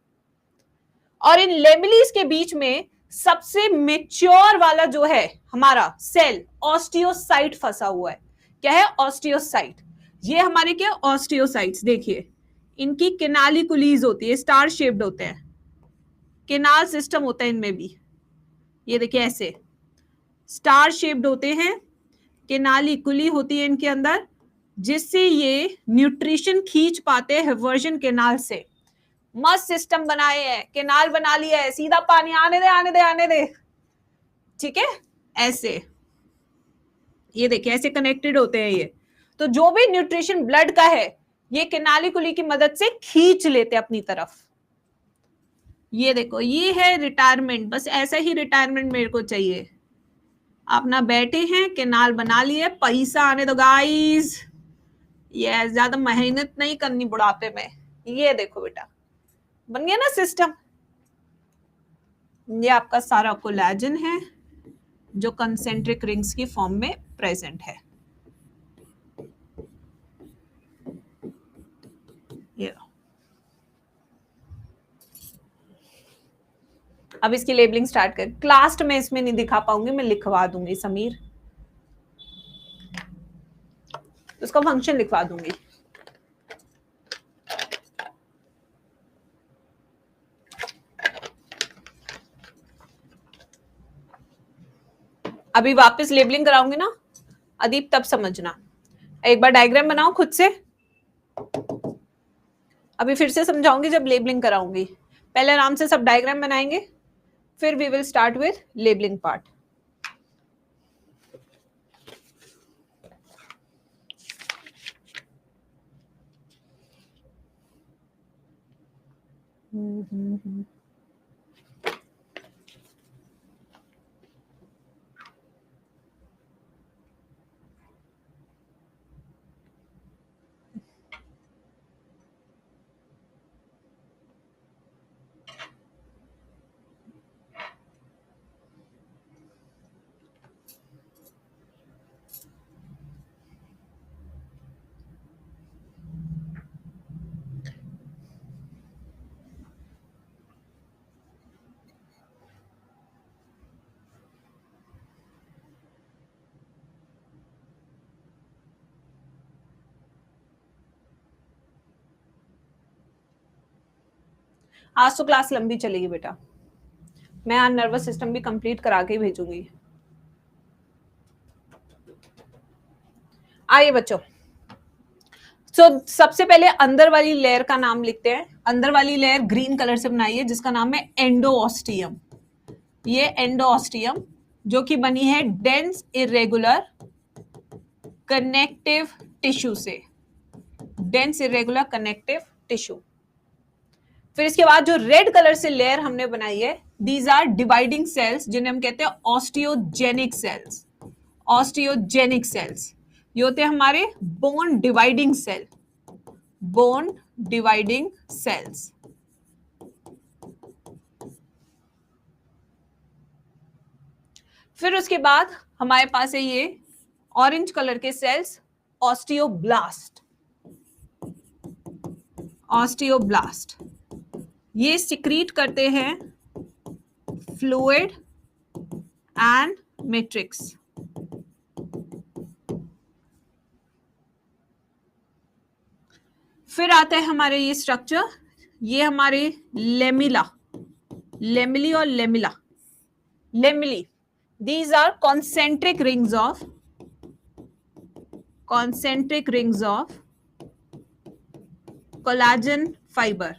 और इन लेमिलीज के बीच में सबसे मेच्योर वाला जो है हमारा सेल, ऑस्टियोसाइट फंसा हुआ है। क्या है? ऑस्टियोसाइट। ये हमारे क्या? ऑस्टियोसाइट्स। देखिए इनकी केनालिकुलीज होती है, स्टार शेप्ड होते हैं, केनाल सिस्टम होता है इनमें भी। ये देखिए ऐसे स्टार शेप्ड होते हैं, केनालिकुली होती है इनके अंदर, जिससे ये न्यूट्रिशन खींच पाते हैं हेवर्जन केनाल से। मस्त सिस्टम बनाए हैं, केनाल बना लिया है, सीधा पानी आने दे आने दे आने दे, ठीक है। ऐसे ये देखिए ऐसे कनेक्टेड होते हैं ये। तो जो भी न्यूट्रिशन ब्लड का है ये केनालिकुली की मदद से खींच लेते अपनी तरफ। ये देखो ये है रिटायरमेंट, बस ऐसा ही रिटायरमेंट मेरे को चाहिए। आप ना बैठे हैं, केनाल बना लिए, पैसा आने दो गाइस। ये ज्यादा मेहनत नहीं करनी बुढ़ापे में। ये देखो बेटा बन गया ना सिस्टम। ये आपका सारा कोलेजन है जो कंसेंट्रिक रिंग्स की फॉर्म में प्रेजेंट है। ये अब इसकी लेबलिंग स्टार्ट कर। क्लास में इसमें नहीं दिखा पाऊंगी, मैं लिखवा दूंगी समीर, उसका फंक्शन लिखवा दूंगी। अभी वापस लेबलिंग कराऊंगी ना अदीप, तब समझना। एक बार डायग्राम बनाओ खुद से, अभी फिर से समझाऊंगी जब लेबलिंग कराऊंगी। पहले आराम से सब डायग्राम बनाएंगे, फिर we will start with labelling part. आज तो क्लास लंबी चलेगी बेटा, मैं आज नर्वस सिस्टम भी कंप्लीट करा के ही भेजूंगी। आइए बच्चों, सबसे पहले अंदर वाली लेयर का नाम लिखते हैं। अंदर वाली लेयर ग्रीन कलर से बनाई है जिसका नाम है एंडोऑस्टियम। ये एंडोऑस्टियम जो कि बनी है डेंस इरेगुलर कनेक्टिव टिश्यू से, डेंस इरेगुलर कनेक्टिव टिश्यू। फिर इसके बाद जो रेड कलर से लेयर हमने बनाई है, दीज आर डिवाइडिंग सेल्स जिन्हें हम कहते हैं ऑस्टियोजेनिक सेल्स। ऑस्टियोजेनिक सेल्स ये होते हैं हमारे bone dividing cell, bone dividing cells. फिर उसके बाद हमारे पास है ये ऑरेंज कलर के सेल्स ऑस्टियोब्लास्ट। ऑस्टियोब्लास्ट ये सिक्रीट करते हैं फ्लूइड एंड मैट्रिक्स। फिर आता है हमारे ये स्ट्रक्चर, ये हमारे लेमिला, लेमिली और lamella, lamellae, these are concentric rings of collagen fibre.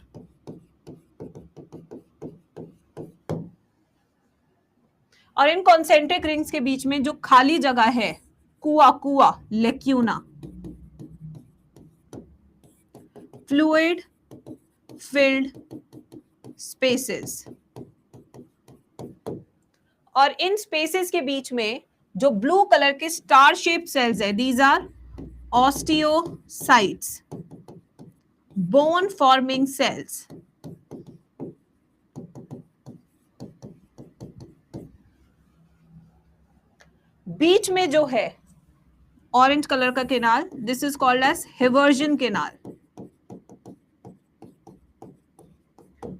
और इन कॉन्सेंट्रिक रिंग्स के बीच में जो खाली जगह है, कुआ लेक्यूना, फ्लूइड फिल्ड स्पेसेस। और इन स्पेसेस के बीच में जो ब्लू कलर के स्टार शेप सेल्स है, these are osteocytes, bone forming cells. बीच में जो है ऑरेंज कलर का canal, this is called as haversian canal,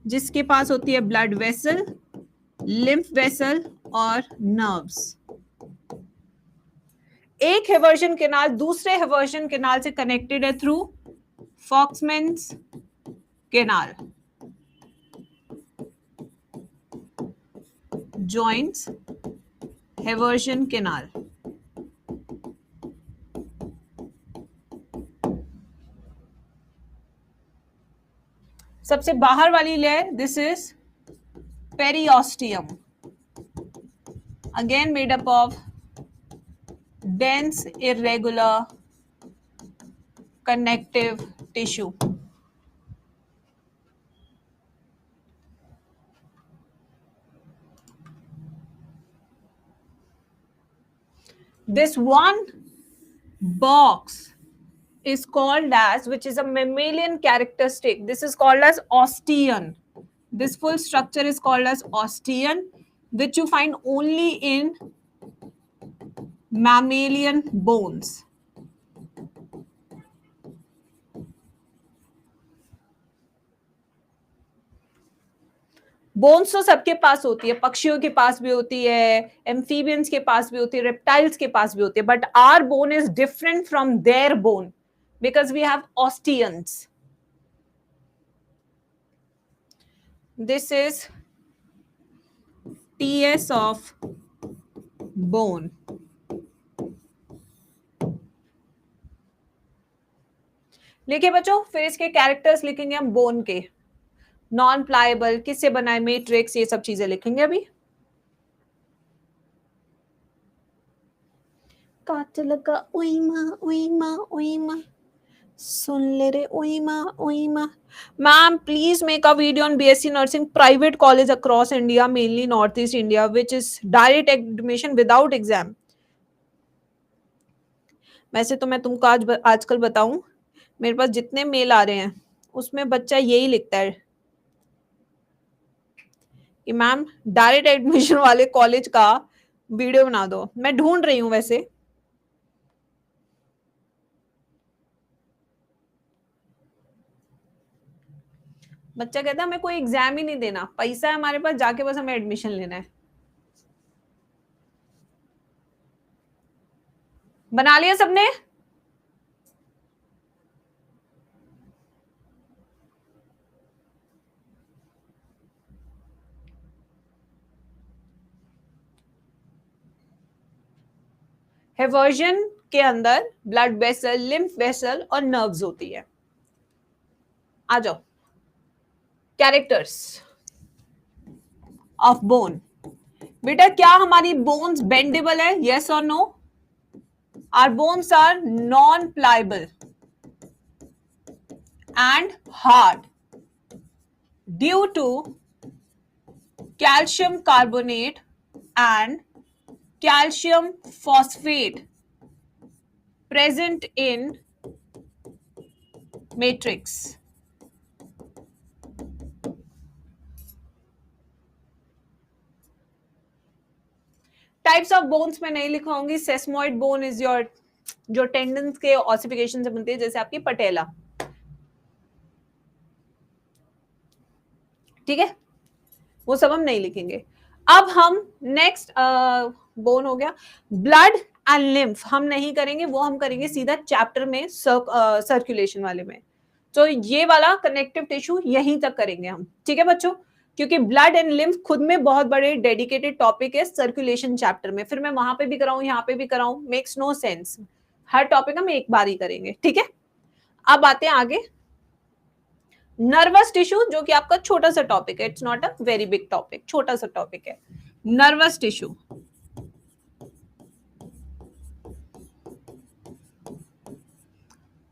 जिसके पास होती है ब्लड वेसल, लिम्फ वेसल और नर्व्स। एक हेवर्जन केनाल दूसरे हेवर्जन केनाल से कनेक्टेड है through Volkmann's canal, joints haversian canal. सबसे बाहर वाली layer, this is periosteum, again made up of dense irregular connective tissue. This one box is called as, which is a mammalian characteristic, this is called as osteon. This full structure is called as osteon, which you find only in mammalian bones. Bones तो सबके पास होती है, पक्षियों के पास भी होती है, amphibians के पास भी होती है, रेप्टाइल्स के पास भी होती है, but our bone is different from their bone because we have osteons. This is TS of bone. लिखे बच्चों, फिर इसके कैरेक्टर्स लिखेंगे हम बोन के, नॉन प्लायबल, किससे बना है, मैट्रिक्स, ये सब चीजें लिखेंगे अभी. काट लगा उइमा सुन ले रे उइमा. Ma'am, please make a video on BSc Nursing private college across India, mainly Northeast India, which is direct admission without exam. वैसे तो मैं तुमको आजकल बताऊं, मेरे पास जितने मेल आ रहे हैं उसमें बच्चा यही लिखता है कि मैम डायरेक्ट एडमिशन वाले कॉलेज का वीडियो बना दो. मैं ढूंढ रही हूं वैसे. बच्चा कहता है हमें कोई एग्जाम ही नहीं देना, पैसा है हमारे पास, जाके बस हमें एडमिशन लेना है. बना लिया सबने? हेवर्जन के अंदर ब्लड वेसल, लिम्फ वेसल और नर्व्स होती है. आ जाओ. Characters of bone. बेटा क्या हमारी बोन्स बेंडेबल है? यस और no? Our bones are non pliable and hard due to calcium carbonate and calcium phosphate present in matrix. Types of bones में नहीं लिखाऊंगी. सेस्मोइड बोन इज योर जो tendons के ऑसिफिकेशन से बनती है, जैसे आपकी पटेला. ठीक है, वो सब हम नहीं लिखेंगे. अब हम नेक्स्ट बोन हो गया ब्लड एंड लिम्फ, हम नहीं करेंगे, वो हम करेंगे सीधा चैप्टर में सर्कुलेशन वाले में. तो ये वाला कनेक्टिव टिश्यू यहीं तक करेंगे हम. ठीक है बच्चों, क्योंकि ब्लड एंड लिम्फ खुद में बहुत बड़े डेडिकेटेड टॉपिक है सर्कुलेशन चैप्टर में. फिर मैं वहां पे भी कराऊं, यहाँ पे भी कराऊं, मेक्स नो सेंस. हर टॉपिक हम एक बार ही करेंगे. ठीक है, अब आते हैं आगे. नर्वस टिश्यू, जो कि आपका छोटा सा टॉपिक है, it's not a very big topic, छोटा सा टॉपिक है. Nervous tissue,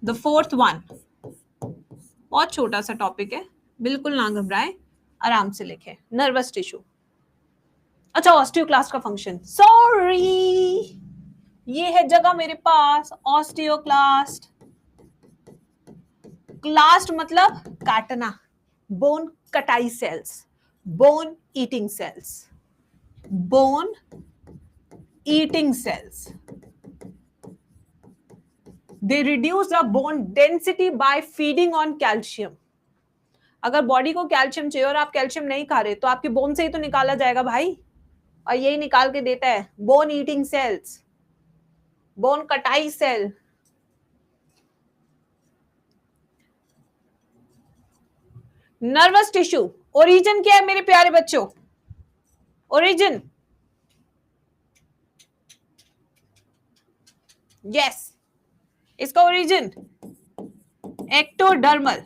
the fourth one, बहुत छोटा सा टॉपिक है, बिल्कुल ना घबराए, आराम से लिखे. Nervous tissue. अच्छा, ऑस्टियोक्लास्ट का फंक्शन, सॉरी ये है जगह मेरे पास. ऑस्टियोक्लास्ट, क्लास्ट मतलब काटना, बोन कटाई cells, bone eating cells, bone eating cells. They reduce the bone density by feeding on calcium. अगर बॉडी को कैल्शियम चाहिए और आप कैल्शियम नहीं खा रहे, तो आपकी बोन से ही तो निकाला जाएगा भाई, और यही निकाल के देता है बोन ईटिंग सेल्स, बोन कटाई सेल. नर्वस टिश्यू, ओरिजिन क्या है मेरे प्यारे बच्चों? ओरिजिन, यस, इसका ओरिजिन एक्टोडर्मल.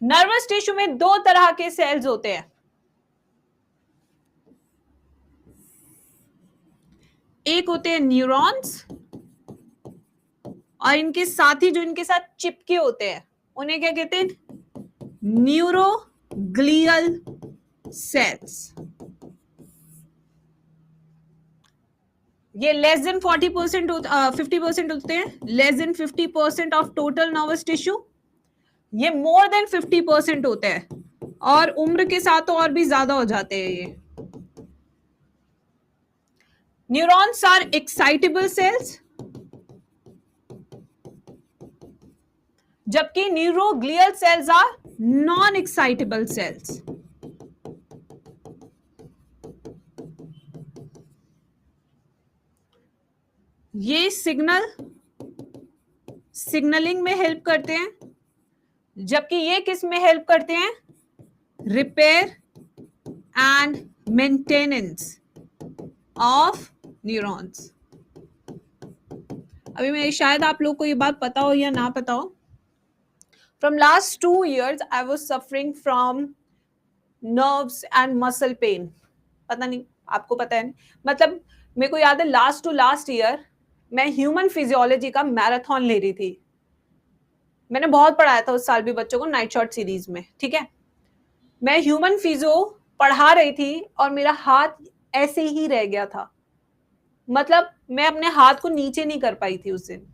नर्वस टिश्यू में दो तरह के सेल्स होते हैं. एक होते हैं न्यूरॉन्स, और इनके साथी जो इनके साथ चिपके होते हैं, उन्हें क्या कहते हैं? Neuroglial sales. ये लेस देन 40% 50% होते हैं, less than 50% of total nervous tissue. ये मोर देन 50% होते हैं, और उम्र के साथ तो और भी ज्यादा हो जाते हैं ये. न्यूरॉन्स आर एक्साइटेबल सेल्स, जबकि neuroglial cells are non excitable cells. ये सिग्नलिंग में हेल्प करते हैं, जबकि ये किस में हेल्प करते हैं? Repair and maintenance of neurons. अभी मैं शायद आप लोग को ये बात पता हो या ना पता हो, from last 2 years I was suffering from nerves and muscle pain. पता नहीं आपको पता है, मतलब मेरे को याद है लास्ट टू लास्ट ईयर मैं ह्यूमन फिजियोलॉजी का मैराथन ले रही थी. मैंने बहुत पढ़ाया था उस साल भी बच्चों को नाइट शॉर्ट सीरीज में. ठीक है, मैं ह्यूमन फिजियो पढ़ा रही थी और मेरा हाथ ऐसे ही रह गया था. मतलब मैं अपने हाथ को नीचे नहीं कर पाई थी उस दिन.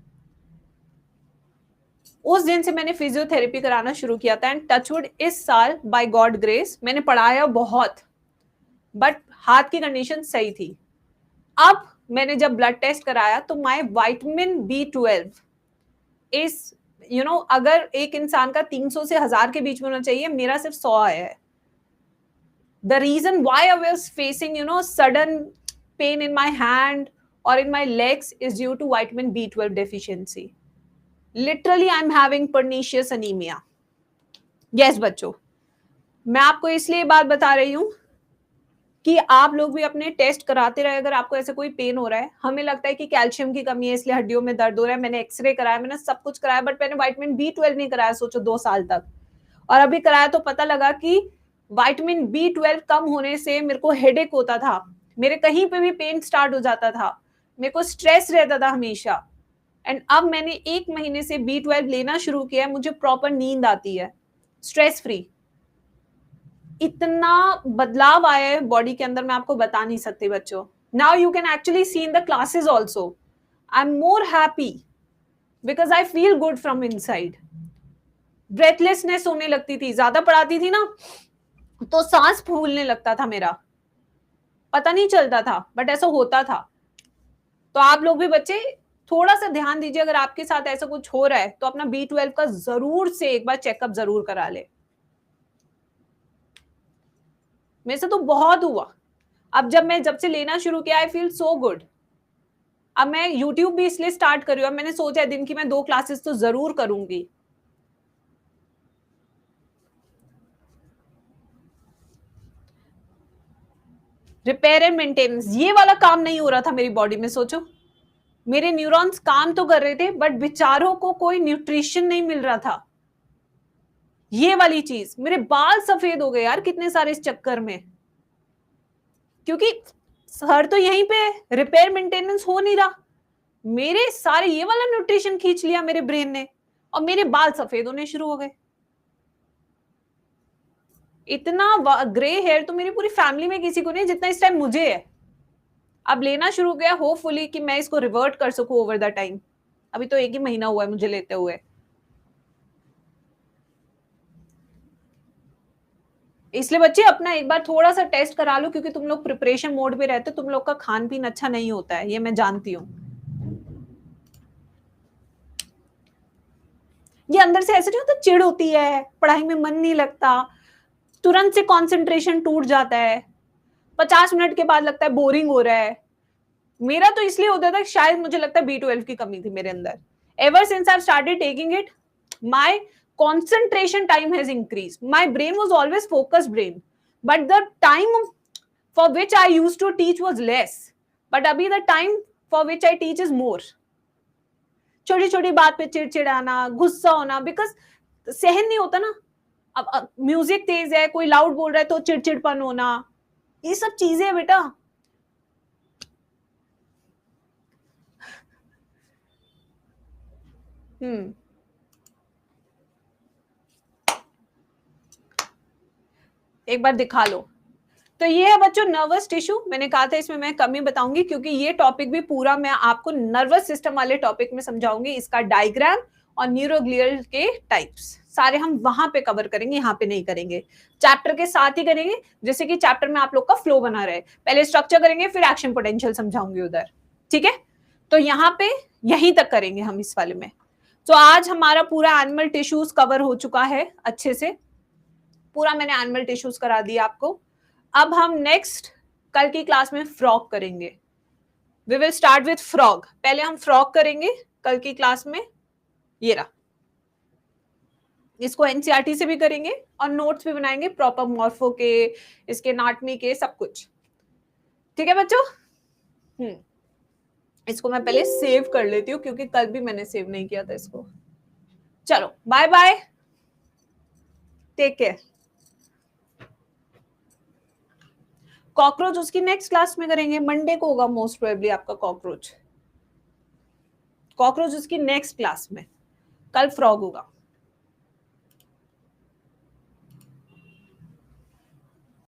उस दिन से मैंने फिजियोथेरेपी कराना शुरू किया था, एंड टचवुड इस साल बाय गॉड ग्रेस मैंने पढ़ाया बहुत, बट हाथ की कंडीशन सही थी. अब मैंने जब ब्लड टेस्ट कराया तो माय विटामिन B12 इस अगर एक इंसान का 300 से 1000 के बीच में होना चाहिए, मेरा सिर्फ 100 आया है. The reason why I was facing sudden pain in my hand और in my legs is due to vitamin B12 deficiency. Literally I am having pernicious anaemia. Yes बच्चों, मैं आपको इसलिए बात बता रही हूं कि आप लोग भी अपने टेस्ट कराते रहे. अगर आपको ऐसे कोई पेन हो रहा है, हमें लगता है कि कैल्शियम की कमी है इसलिए हड्डियों में दर्द हो रहा है, मैंने एक्सरे कराया, मैंने सब कुछ कराया, बट मैंने विटामिन B12 नहीं कराया, सोचो 2 साल तक. और अभी कराया तो पता लगा कि विटामिन B12 कम होने से मेरे को हेडेक होता था, मेरे कहीं पे भी पेन स्टार्ट हो जाता था, मेरे को स्ट्रेस रहता था हमेशा. एंड अब मैंने 1 महीने से B12 लेना शुरू किया है, मुझे प्रॉपर नींद आती है, स्ट्रेस फ्री. इतना बदलाव आया है बॉडी के अंदर, मैं आपको बता नहीं सकती बच्चों. Now you can actually see in the classes also, I am more happy because I feel good from inside. Breathlessness होने लगती थी, ज्यादा पढ़ाती थी ना, तो सांस फूलने लगता था मेरा, पता नहीं चलता था, बट ऐसा होता था। तो आप लोग भी बच्चे थोड़ा सा ध्यान दीजिए, अगर आपके साथ ऐसा कुछ हो रहा है तो अपना B12 का जरूर से एक बार चेकअप जरूर करा ले। मेरे से तो बहुत हुआ। अब जब से लेना शुरू किया, आई फील सो गुड। अब मैं YouTube भी इसलिए स्टार्ट कर रही हूँ, मैंने सोचा है दिन की मैं 2 क्लासेस तो जरूर करूंगी। रिपेयर एंड मेंटेनेंस, ये वाला काम नहीं हो रहा था मेरी बॉडी में। सोचो, मेरे न्यूरॉन्स काम तो कर रहे थे, बट बेचारों को कोई न्यूट्रिशन नहीं मिल रहा था। ये वाली चीज, मेरे बाल सफेद हो गए यार कितने सारे इस चक्कर में, क्योंकि सर तो यहीं पे रिपेयर मेंटेनेंस हो नहीं रहा, मेरे सारे ये वाला न्यूट्रिशन खींच लिया मेरे ब्रेन ने, और मेरे बाल सफेद होने शुरू हो गए। इतना ग्रे हेयर तो मेरी पूरी फैमिली में किसी को नहीं जितना इस टाइम मुझे है। अब लेना शुरू किया, होपफुली कि मैं इसको रिवर्ट कर सकूं ओवर द टाइम। अभी तो 1 ही महीना हुआ है मुझे लेते हुए। इसलिए बच्चे अपना एक बार थोड़ा सा टेस्ट करा लो, क्योंकि तुम लोग प्रिपरेशन मोड पे रहते हो, तुम लोग का खान पीन अच्छा नहीं होता है, ये मैं जानती हूँ। ये अंदर से ऐसे नहीं होता, चिढ़ होती है, पढ़ाई में मन नहीं लगता, तुरंत से कंसंट्रेशन टूट जाता है, 50 मिनट के बाद लगता है बोरिंग हो रहा है। मेरा तो इसलिए होता था, शायद मुझे लगता है B12 की कमी थी मेरे अंदर। Ever since I started taking it, my concentration time has increased. My brain was always focused brain, but the time for which I used to teach was less. But abhi the time for which I teach is more. छोटी छोटी बात पे चिड़चिड़ाना, गुस्सा होना, because सहन नहीं होता ना। अब म्यूजिक तेज है, कोई लाउड बोल रहा है तो चिड़चिड़पन होना, ये सब चीजें है बेटा। एक बार दिखा लो। तो ये है बच्चों नर्वस टिश्यू। मैंने कहा था इसमें मैं कमी बताऊंगी, क्योंकि ये टॉपिक भी पूरा मैं आपको नर्वस सिस्टम वाले टॉपिक में समझाऊंगी। इसका डायग्राम और न्यूरोग्लियल के टाइप्स सारे हम वहां पे कवर करेंगे, यहाँ पे नहीं करेंगे। चैप्टर के साथ ही करेंगे, जैसे कि चैप्टर में आप लोग का फ्लो बना रहे। पहले स्ट्रक्चर करेंगे, फिर एक्शन पोटेंशियल समझाऊंगी उधर, ठीक है। तो यहाँ पे यहीं तक करेंगे हम इस वाले में। तो आज हमारा पूरा एनिमल टिश्यूज कवर हो चुका है अच्छे से, पूरा मैंने एनिमल टिश्यूज करा दिया आपको। अब हम नेक्स्ट कल की क्लास में फ्रॉग करेंगे। We will start with frog. पहले हम फ्रॉग करेंगे कल की क्लास में। ये रहा, इसको एनसीईआरटी से भी करेंगे और नोट्स भी बनाएंगे प्रॉपर मॉर्फो के, इसके एनाटॉमी के, सब कुछ, ठीक है बच्चों। इसको मैं पहले सेव कर लेती हूँ, क्योंकि कल भी मैंने सेव नहीं किया था इसको। चलो bye bye, take care. Cockroach उसकी नेक्स्ट क्लास में करेंगे, मंडे को होगा मोस्ट प्रोबेबली आपका कॉकरोच उसकी नेक्स्ट क्लास में। कल फ्रॉग होगा।